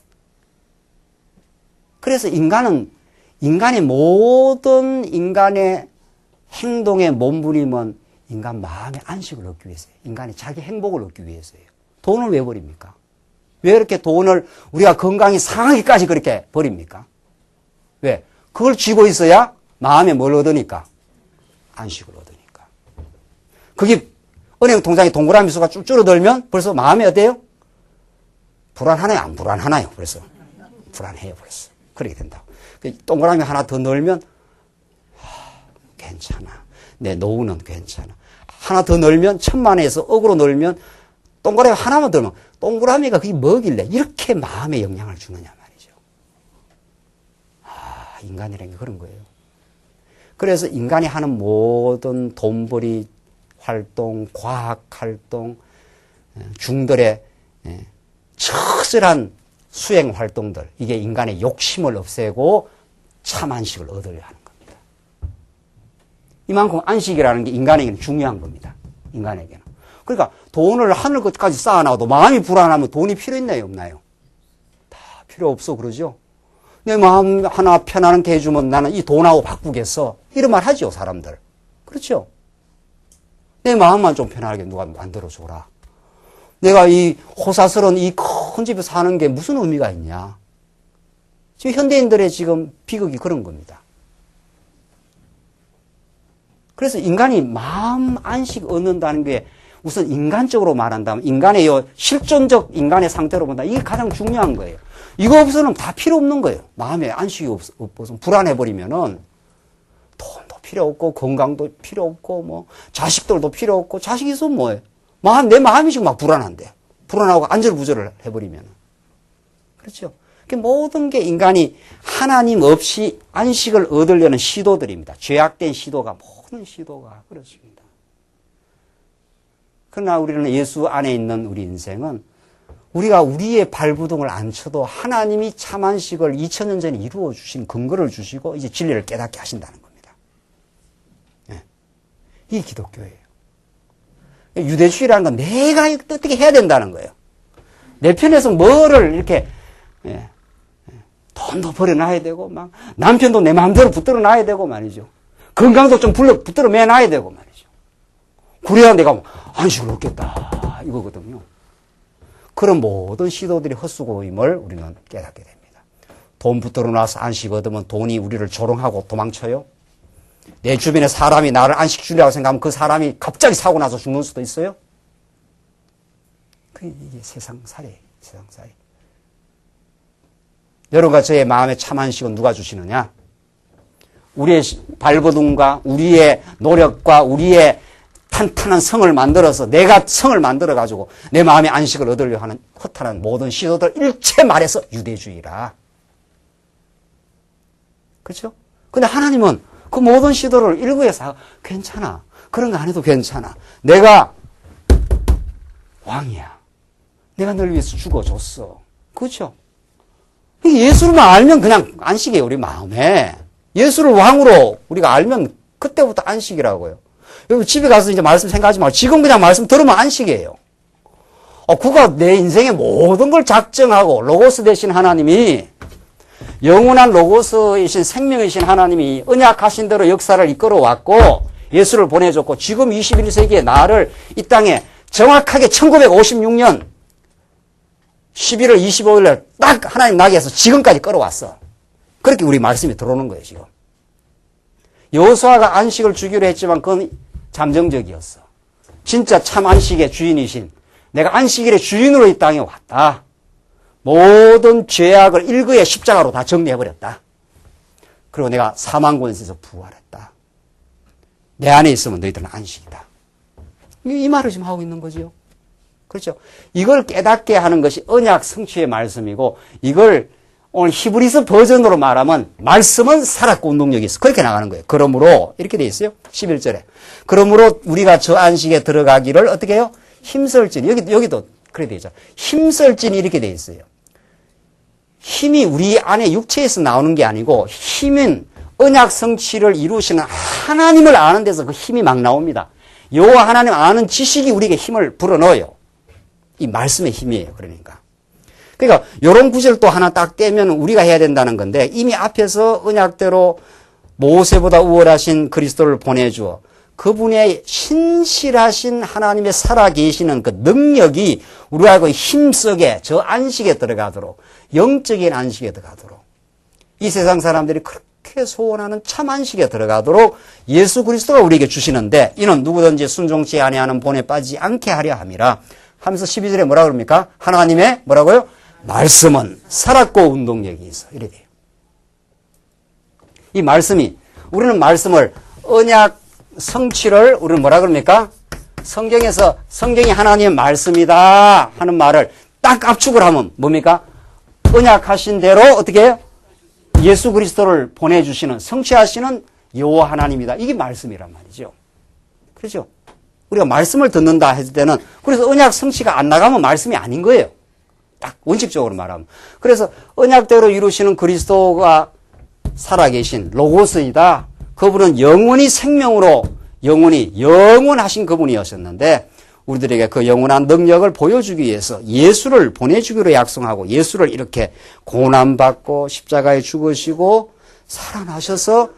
그래서 인간의 모든 인간의 행동의 몸부림은 인간 마음의 안식을 얻기 위해서예요. 인간이 자기 행복을 얻기 위해서예요. 돈을 왜 버립니까? 왜 이렇게 돈을 우리가 건강이 상하기까지 그렇게 버립니까? 왜? 그걸 쥐고 있어야 마음에 뭘 얻으니까? 안식을 얻으니까. 그게 은행 통장에 동그라미 수가 쭉 줄어들면 벌써 마음에 어때요? 불안하나요? 안 불안하나요? 벌써. 불안해요, 벌써. 그렇게 된다고. 동그라미 하나 더 넣으면 괜찮아. 내 노후는 괜찮아. 하나 더 넣으면 1,000만 원에서 억으로 넣으면 동그라미 하나만 들면 동그라미가 그게 뭐길래 이렇게 마음에 영향을 주느냐 말이죠. 아, 인간이라는 게 그런 거예요. 그래서 인간이 하는 모든 돈벌이 활동, 과학 활동, 중들의 처절한 수행 활동들, 이게 인간의 욕심을 없애고 참 안식을 얻으려 하는 겁니다. 이만큼 안식이라는 게 인간에게는 중요한 겁니다. 인간에게는. 그러니까 돈을 하늘 끝까지 쌓아놔도 마음이 불안하면 돈이 필요 있나요, 없나요? 다 필요 없어 그러죠. 내 마음 하나 편안하게 해주면 나는 이 돈하고 바꾸겠어. 이런 말 하죠, 사람들. 그렇죠? 내 마음만 좀 편안하게 누가 만들어줘라. 내가 이 호사스러운 이 큰 집에 사는 게 무슨 의미가 있냐. 지금 현대인들의 지금 비극이 그런 겁니다. 그래서 인간이 마음 안식 얻는다는 게 우선 인간적으로 말한다면 인간의 실존적 인간의 상태로 본다. 이게 가장 중요한 거예요. 이거 없으면 다 필요 없는 거예요. 마음에 안식이 없어서 불안해버리면은 돈도 필요 없고 건강도 필요 없고 뭐 자식들도 필요 없고 자식이 있으면 뭐예요? 내 마음이 지금 막 불안한데. 불안하고 안절부절을 해버리면. 그렇죠? 모든 게 인간이 하나님 없이 안식을 얻으려는 시도들입니다. 죄악된 시도가, 모든 시도가 그렇습니다. 그러나 우리는 예수 안에 있는 우리 인생은 우리가 우리의 발부둥을 안 쳐도 하나님이 참 안식을 2000년 전에 이루어 주신 근거를 주시고 이제 진리를 깨닫게 하신다는 겁니다. 네. 이게 기독교예요. 유대주의라는 건 내가 어떻게 해야 된다는 거예요. 내 편에서 뭐를 이렇게 돈도 벌어놔야 되고 막 남편도 내 마음대로 붙들어 놔야 되고 말이죠. 건강도 좀 붙들어 매놔야 되고 말이죠. 그래야 내가 안식을 얻겠다 이거거든요. 그런 모든 시도들이 헛수고임을 우리는 깨닫게 됩니다. 돈 붙들어 놔서 안식 얻으면 돈이 우리를 조롱하고 도망쳐요. 내 주변에 사람이 나를 안식 주려고 생각하면 그 사람이 갑자기 사고 나서 죽는 수도 있어요. 이게 세상살이에요. 세상살이. 여러분과 저의 마음의 참 안식은 누가 주시느냐? 우리의 발버둥과 우리의 노력과 우리의 탄탄한 성을 만들어서 내가 성을 만들어가지고 내 마음의 안식을 얻으려 하는 허탄한 모든 시도들 일체 말해서 유대주의라. 그렇죠? 근데 하나님은 그 모든 시도를 일부에서 괜찮아. 그런 거 안 해도 괜찮아. 내가 왕이야. 내가 널 위해서 죽어줬어. 그렇죠? 예수를 알면 그냥 안식이에요. 우리 마음에. 예수를 왕으로 우리가 알면 그때부터 안식이라고요. 여러분 집에 가서 이제 말씀 생각하지 말고 지금 그냥 말씀 들으면 안식이에요. 그가 내 인생의 모든 걸 작정하고 로고스 되신 하나님이 영원한 로고스이신 생명이신 하나님이 언약하신 대로 역사를 이끌어왔고 예수를 보내줬고 지금 21세기의 나를 이 땅에 정확하게 1956년 11월 25일 날 딱 하나님 나게 해서 지금까지 끌어왔어. 그렇게 우리 말씀이 들어오는 거예요, 지금. 여호수아가 안식을 주기로 했지만 그건 잠정적이었어. 진짜 참 안식의 주인이신 내가 안식일의 주인으로 이 땅에 왔다. 모든 죄악을 일거에 십자가로 다 정리해버렸다. 그리고 내가 사망 권세에서 부활했다. 내 안에 있으면 너희들은 안식이다. 이 말을 지금 하고 있는 거죠. 그렇죠? 이걸 깨닫게 하는 것이 언약 성취의 말씀이고 이걸 오늘 히브리서 버전으로 말하면 말씀은 살았고 운동력이 있어. 그렇게 나가는 거예요. 그러므로 이렇게 돼 있어요. 11절에. 그러므로 우리가 저 안식에 들어가기를 어떻게 해요? 힘쓸진. 여기도 그렇게 돼 있죠. 힘쓸진이 이렇게 돼 있어요. 힘이 우리 안에 육체에서 나오는 게 아니고 힘은 언약 성취를 이루시는 하나님을 아는 데서 그 힘이 막 나옵니다. 여호와 하나님 아는 지식이 우리에게 힘을 불어넣어요. 이 말씀의 힘이에요. 그러니까 이런 구절 또 하나 딱 떼면 우리가 해야 된다는 건데 이미 앞에서 언약대로 모세보다 우월하신 그리스도를 보내주어 그분의 신실하신 하나님의 살아계시는 그 능력이 우리가 그 힘쓰게 저 안식에 들어가도록 영적인 안식에 들어가도록 이 세상 사람들이 그렇게 소원하는 참 안식에 들어가도록 예수 그리스도가 우리에게 주시는데 이는 누구든지 순종치 아니하는 본에 빠지지 않게 하려 함이라 하면서 12절에 뭐라 그럽니까? 하나님의 뭐라고요? 말씀은 살았고 운동력이 있어. 이래 돼요. 이 말씀이 우리는 말씀을 언약 성취를 우리는 뭐라 그럽니까? 성경에서 성경이 하나님의 말씀이다 하는 말을 딱 압축을 하면 뭡니까? 언약하신 대로 어떻게 해요? 예수 그리스도를 보내주시는 성취하시는 여호와 하나님이다. 이게 말씀이란 말이죠. 그렇죠? 우리가 말씀을 듣는다 했을 때는 그래서 언약 성취가 안 나가면 말씀이 아닌 거예요. 딱 원칙적으로 말하면. 그래서 언약대로 이루시는 그리스도가 살아계신 로고스이다. 그분은 영원히 생명으로 영원하신 그분이었었는데 우리들에게 그 영원한 능력을 보여주기 위해서 예수를 보내주기로 약속하고 예수를 이렇게 고난받고 십자가에 죽으시고 살아나셔서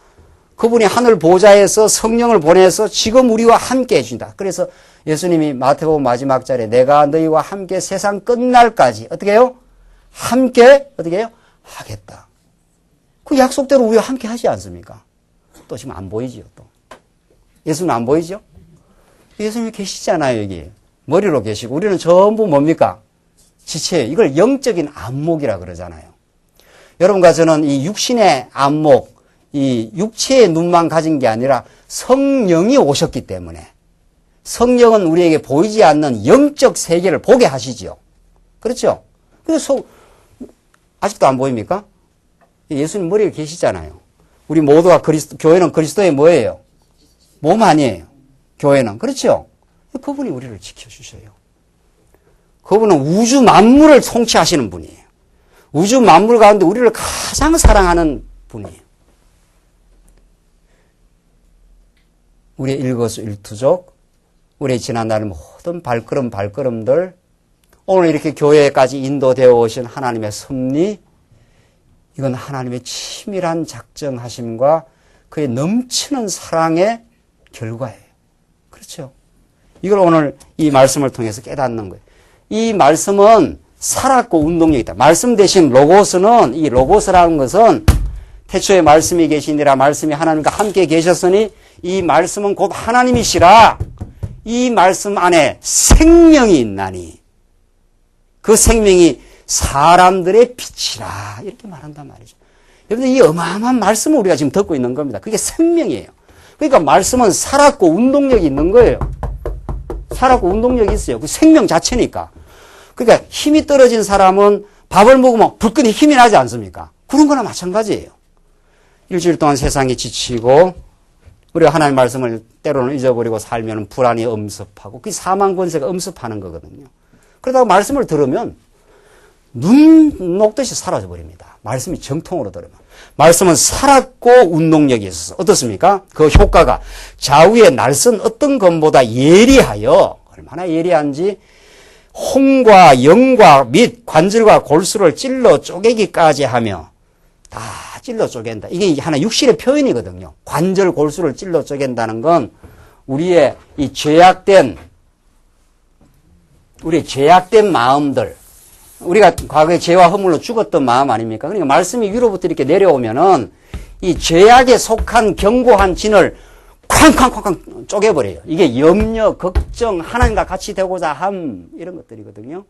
그분이 하늘 보좌에서 성령을 보내서 지금 우리와 함께 해준다. 그래서 예수님이 마태복음 마지막 절에 내가 너희와 함께 세상 끝날까지 어떻게 해요? 함께 어떻게 해요? 하겠다. 그 약속대로 우리와 함께 하지 않습니까? 또 지금 안 보이지요, 또. 예수님 안 보이죠? 예수님이 계시잖아요, 여기. 머리로 계시고. 우리는 전부 뭡니까? 지체예요. 이걸 영적인 안목이라 그러잖아요. 여러분과 저는 이 육신의 안목, 이 육체의 눈만 가진 게 아니라 성령이 오셨기 때문에 성령은 우리에게 보이지 않는 영적 세계를 보게 하시지요. 그렇죠? 그래서 아직도 안 보입니까? 예수님 머리에 계시잖아요. 우리 모두가 교회는 그리스도의 뭐예요? 몸 아니에요. 교회는. 그렇죠? 그분이 우리를 지켜주셔요. 그분은 우주 만물을 통치하시는 분이에요. 우주 만물 가운데 우리를 가장 사랑하는 분이에요. 우리의 일거수일투족, 우리의 지난날 모든 발걸음들, 오늘 이렇게 교회까지 인도되어 오신 하나님의 섭리, 이건 하나님의 치밀한 작정하심과 그의 넘치는 사랑의 결과예요. 그렇죠? 이걸 오늘 이 말씀을 통해서 깨닫는 거예요. 이 말씀은 살았고 운동력이 있다. 말씀 대신 로고스는, 이 로고스라는 것은 태초에 말씀이 계시니라 말씀이 하나님과 함께 계셨으니 이 말씀은 곧 하나님이시라. 이 말씀 안에 생명이 있나니 그 생명이 사람들의 빛이라. 이렇게 말한단 말이죠. 여러분, 이 어마어마한 말씀을 우리가 지금 듣고 있는 겁니다. 그게 생명이에요. 그러니까 말씀은 살았고 운동력이 있는 거예요. 살았고 운동력이 있어요. 그 생명 자체니까. 그러니까 힘이 떨어진 사람은 밥을 먹으면 불끈히 힘이 나지 않습니까? 그런 거나 마찬가지예요. 일주일 동안 세상에 지치고 우리가 하나님의 말씀을 때로는 잊어버리고 살면 불안이 엄습하고 그게 사망 권세가 엄습하는 거거든요. 그러다가 말씀을 들으면 눈 녹듯이 사라져버립니다. 말씀이 정통으로 들으면. 말씀은 살았고 운동력이 있어서 어떻습니까? 그 효과가 좌우의 날선 어떤 것보다 예리하여, 얼마나 예리한지 홍과 영과 및 관절과 골수를 찔러 쪼개기까지 하며 다 찔러 쪼갠다. 이게 하나 육신의 표현이거든요. 관절 골수를 찔러 쪼갠다는 건 우리의 이 죄악된 마음들, 우리가 과거에 죄와 허물로 죽었던 마음 아닙니까? 그러니까 말씀이 위로부터 이렇게 내려오면은 이 죄악에 속한 견고한 진을 쾅쾅쾅쾅 쪼개버려요. 이게 염려, 걱정, 하나님과 같이 되고자 함, 이런 것들이거든요.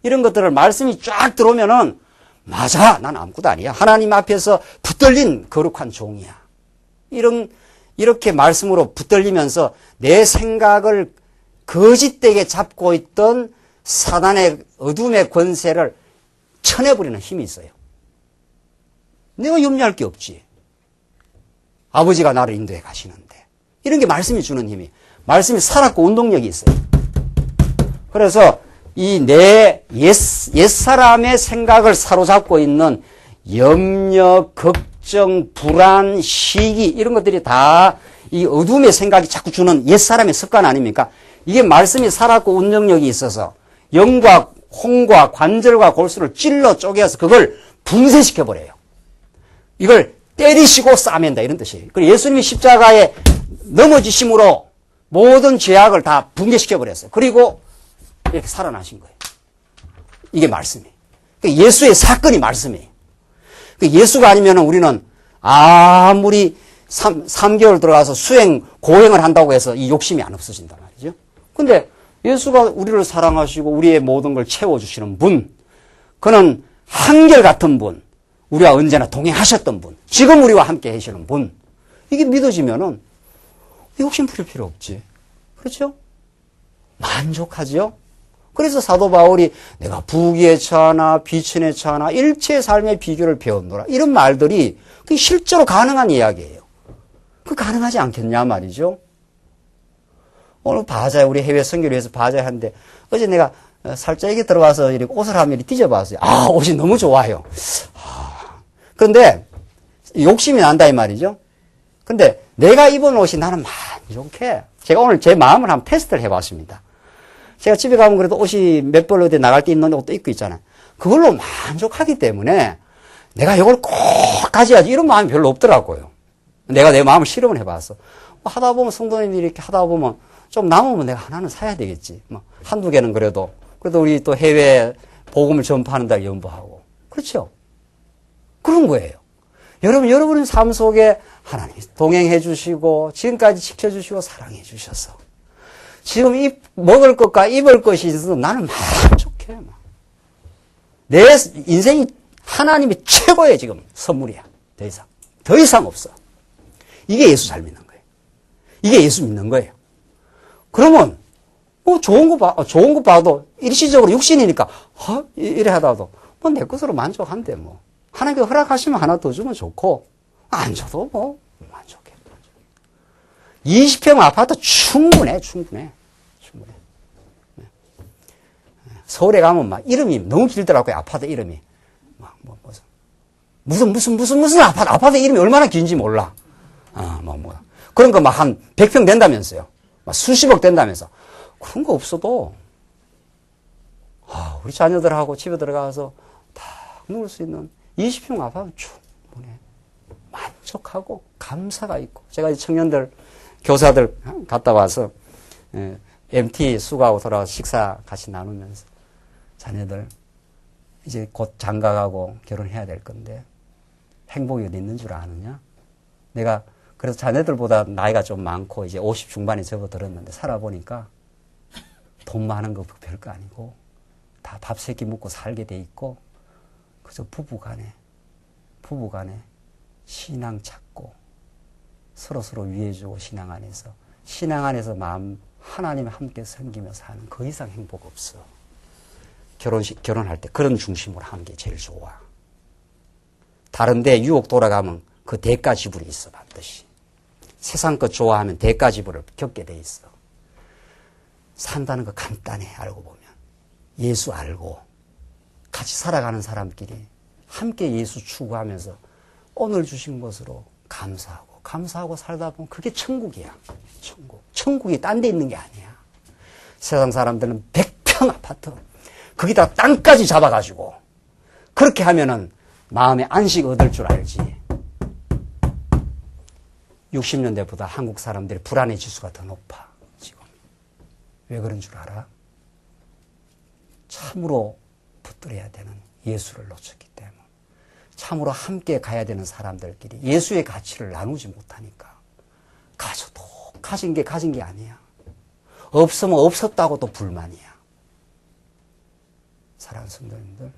이런 것들을 말씀이 쫙 들어오면은 맞아, 난 아무것도 아니야. 하나님 앞에서 붙들린 거룩한 종이야. 이렇게 말씀으로 붙들리면서 내 생각을 거짓되게 잡고 있던 사단의 어둠의 권세를 쳐내버리는 힘이 있어요. 내가 염려할 게 없지. 아버지가 나를 인도해 가시는데. 이런 게 말씀이 주는 힘이. 말씀이 살았고 운동력이 있어요. 그래서 이 내 옛사람의 생각을 사로잡고 있는 염려, 걱정, 불안, 시기 이런 것들이 다 이 어둠의 생각이 자꾸 주는 옛사람의 습관 아닙니까? 이게 말씀이 살았고 운동력이 있어서 영과 홍과 관절과 골수를 찔러 쪼개서 그걸 분쇄시켜버려요. 이걸 때리시고 싸맨다 이런 뜻이에요. 그리고 예수님이 십자가에 넘어지심으로 모든 죄악을 다 붕괴시켜버렸어요. 그리고 이렇게 살아나신 거예요. 이게 말씀이에요. 그러니까 예수의 사건이 말씀이에요. 그러니까 예수가 아니면 우리는 아무리 3개월 들어가서 고행을 한다고 해서 이 욕심이 안 없어진단 말이죠. 근데 예수가 우리를 사랑하시고 우리의 모든 걸 채워주시는 분, 그는 한결같은 분, 우리와 언제나 동행하셨던 분, 지금 우리와 함께 계시는 분, 이게 믿어지면은 욕심 부릴 필요 없지. 그렇죠? 만족하죠? 그래서 사도 바울이 내가 부귀에 처하나 비천에 처하나 일체의 삶의 비결을 배웠노라. 이런 말들이 그게 실제로 가능한 이야기예요. 그 가능하지 않겠냐 말이죠. 오늘 바자회, 우리 해외 선교를 위해서 바자회 하는데 어제 내가 살짝 이렇게 들어와서 이렇게 옷을 한번 이렇게 뒤져봤어요. 아, 옷이 너무 좋아요. 그런데 욕심이 난다 이 말이죠. 근데 내가 입은 옷이 나는 만족해. 제가 오늘 제 마음을 한번 테스트를 해봤습니다. 제가 집에 가면 그래도 옷이 몇 벌 어디 나갈 때 입는 옷도 입고 있잖아요. 그걸로 만족하기 때문에 내가 이걸 꼭 가져야지 이런 마음이 별로 없더라고요. 내가 내 마음을 실험을 해봤어. 하다 보면 성도님들이 이렇게 하다 보면 좀 남으면 내가 하나는 사야 되겠지. 뭐 한두 개는 그래도 우리 또 해외 복음을 전파하는 데 연보하고. 그렇죠? 그런 거예요. 여러분의 삶 속에 하나님이 동행해 주시고 지금까지 지켜주시고 사랑해 주셔서 지금 먹을 것과 입을 것이 있어서 나는 만족해. 내 인생이 하나님의 최고의 지금 선물이야. 더 이상 없어. 이게 예수 잘 믿는 거예요. 이게 예수 믿는 거예요. 그러면 뭐 좋은 거 봐도 일시적으로 육신이니까 이래 하다도 뭐 내 것으로 만족한대 뭐. 하나님께 허락하시면 하나 더 주면 좋고 안 줘도 뭐 만족해. 20평 아파트 충분해. 서울에 가면 막 이름이 너무 길더라고요. 아파트 이름이. 무슨 아파트 이름이 얼마나 긴지 몰라. 그런 거 막 한 100평 된다면서요. 막 수십억 된다면서. 그런 거 없어도, 우리 자녀들하고 집에 들어가서 다 누울 수 있는 20평 아파트 충분해. 만족하고 감사가 있고. 제가 청년들, 교사들 갔다 와서, MT 수고하고 돌아와서 식사 같이 나누면서 자녀들 이제 곧 장가가고 결혼해야 될 건데 행복이 어디 있는 줄 아느냐? 내가 그래서 자녀들보다 나이가 좀 많고 이제 50 중반에 접어들었는데 살아보니까 돈 많은 거 별거 아니고 다 밥 세 끼 먹고 살게 돼 있고 그저 부부간에 신앙 찾고 서로 위해주고 신앙 안에서 마음 하나님과 함께 섬기며 사는 그 이상 행복 없어. 결혼할 때 그런 중심으로 하는 게 제일 좋아. 다른데 유혹 돌아가면 그 대가 지불이 있어 반드시. 세상 것 좋아하면 대가 지불을 겪게 돼 있어. 산다는 거 간단해 알고 보면. 예수 알고 같이 살아가는 사람끼리 함께 예수 추구하면서 오늘 주신 것으로 감사하고 살다 보면 그게 천국이야. 천국이 딴 데 있는 게 아니야. 세상 사람들은 100평 아파트 거기다 땅까지 잡아가지고 그렇게 하면은 마음의 안식 얻을 줄 알지. 60년대보다 한국 사람들의 불안의 지수가 더 높아 지금. 왜 그런 줄 알아? 참으로 붙들어야 되는 예수를 놓쳤기 때문에. 참으로 함께 가야 되는 사람들끼리 예수의 가치를 나누지 못하니까. 가져도 가진 게 아니야. 없으면 없었다고 또 불만이야. 사랑하는 성도님들,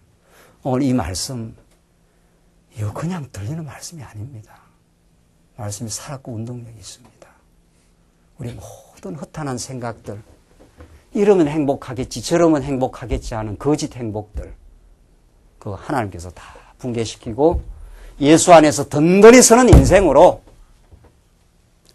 오늘 이 말씀 이거 그냥 들리는 말씀이 아닙니다. 말씀이 살았고 운동력이 있습니다. 우리 모든 허탄한 생각들, 이러면 행복하겠지, 저러면 행복하겠지 하는 거짓 행복들, 그거 하나님께서 다 붕괴시키고 예수 안에서 든든히 서는 인생으로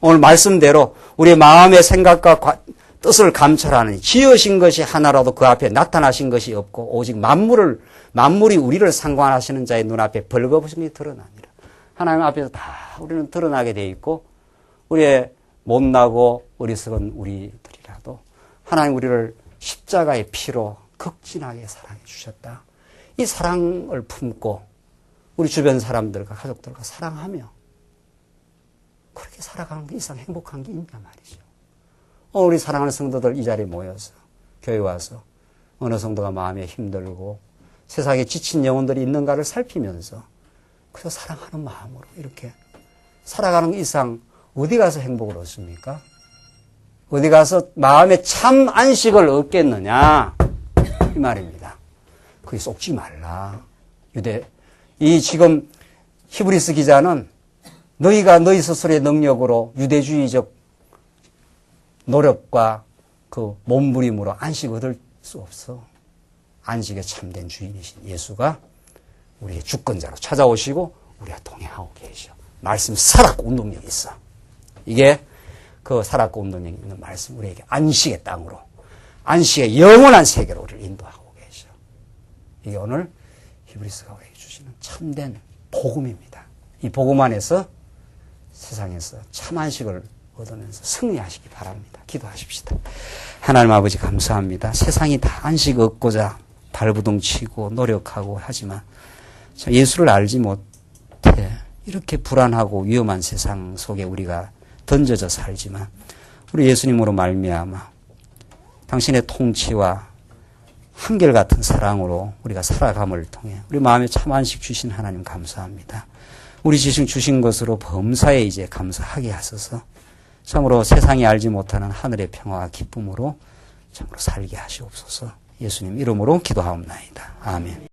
오늘 말씀대로 우리의 마음의 생각과 뜻을 감찰하는 지으신 것이 하나라도 그 앞에 나타나신 것이 없고 오직 만물이 우리를 상관하시는 자의 눈앞에 벌거벗은 게 드러납니다. 하나님 앞에서 다 우리는 드러나게 돼 있고 우리의 못나고 어리석은 우리들이라도 하나님 우리를 십자가의 피로 극진하게 사랑해 주셨다. 이 사랑을 품고 우리 주변 사람들과 가족들과 사랑하며 그렇게 살아가는 게 이상 행복한 게 있냐 말이죠. 우리 사랑하는 성도들 이 자리에 모여서 교회 와서 어느 성도가 마음에 힘들고 세상에 지친 영혼들이 있는가를 살피면서 그저 사랑하는 마음으로 이렇게 살아가는 이상 어디 가서 행복을 얻습니까? 어디 가서 마음의 참 안식을 얻겠느냐 이 말입니다. 거기 속지 말라. 이 지금 히브리스 기자는 너희가 너희 스스로의 능력으로 유대주의적 노력과 그 몸부림으로 안식 얻을 수 없어. 안식에 참된 주인이신 예수가 우리의 주권자로 찾아오시고 우리가 동행하고 계셔. 말씀 살았고 운동력이 있어. 이게 그 살았고 운동력이 있는 말씀, 우리에게 안식의 땅으로, 안식의 영원한 세계로 우리를 인도하고 계셔. 이게 오늘 히브리서가 우리에게 주시는 참된 복음입니다. 이 복음 안에서 세상에서 참 안식을 얻으면서 승리하시기 바랍니다. 기도하십시다. 하나님 아버지 감사합니다. 세상이 다 안식 얻고자 발부둥 치고 노력하고 하지만 예수를 알지 못해 이렇게 불안하고 위험한 세상 속에 우리가 던져져 살지만 우리 예수님으로 말미암아 당신의 통치와 한결같은 사랑으로 우리가 살아감을 통해 우리 마음에 참 안식 주신 하나님 감사합니다. 우리 지금 주신 것으로 범사에 이제 감사하게 하소서. 참으로 세상이 알지 못하는 하늘의 평화와 기쁨으로 참으로 살게 하시옵소서. 예수님 이름으로 기도하옵나이다. 아멘.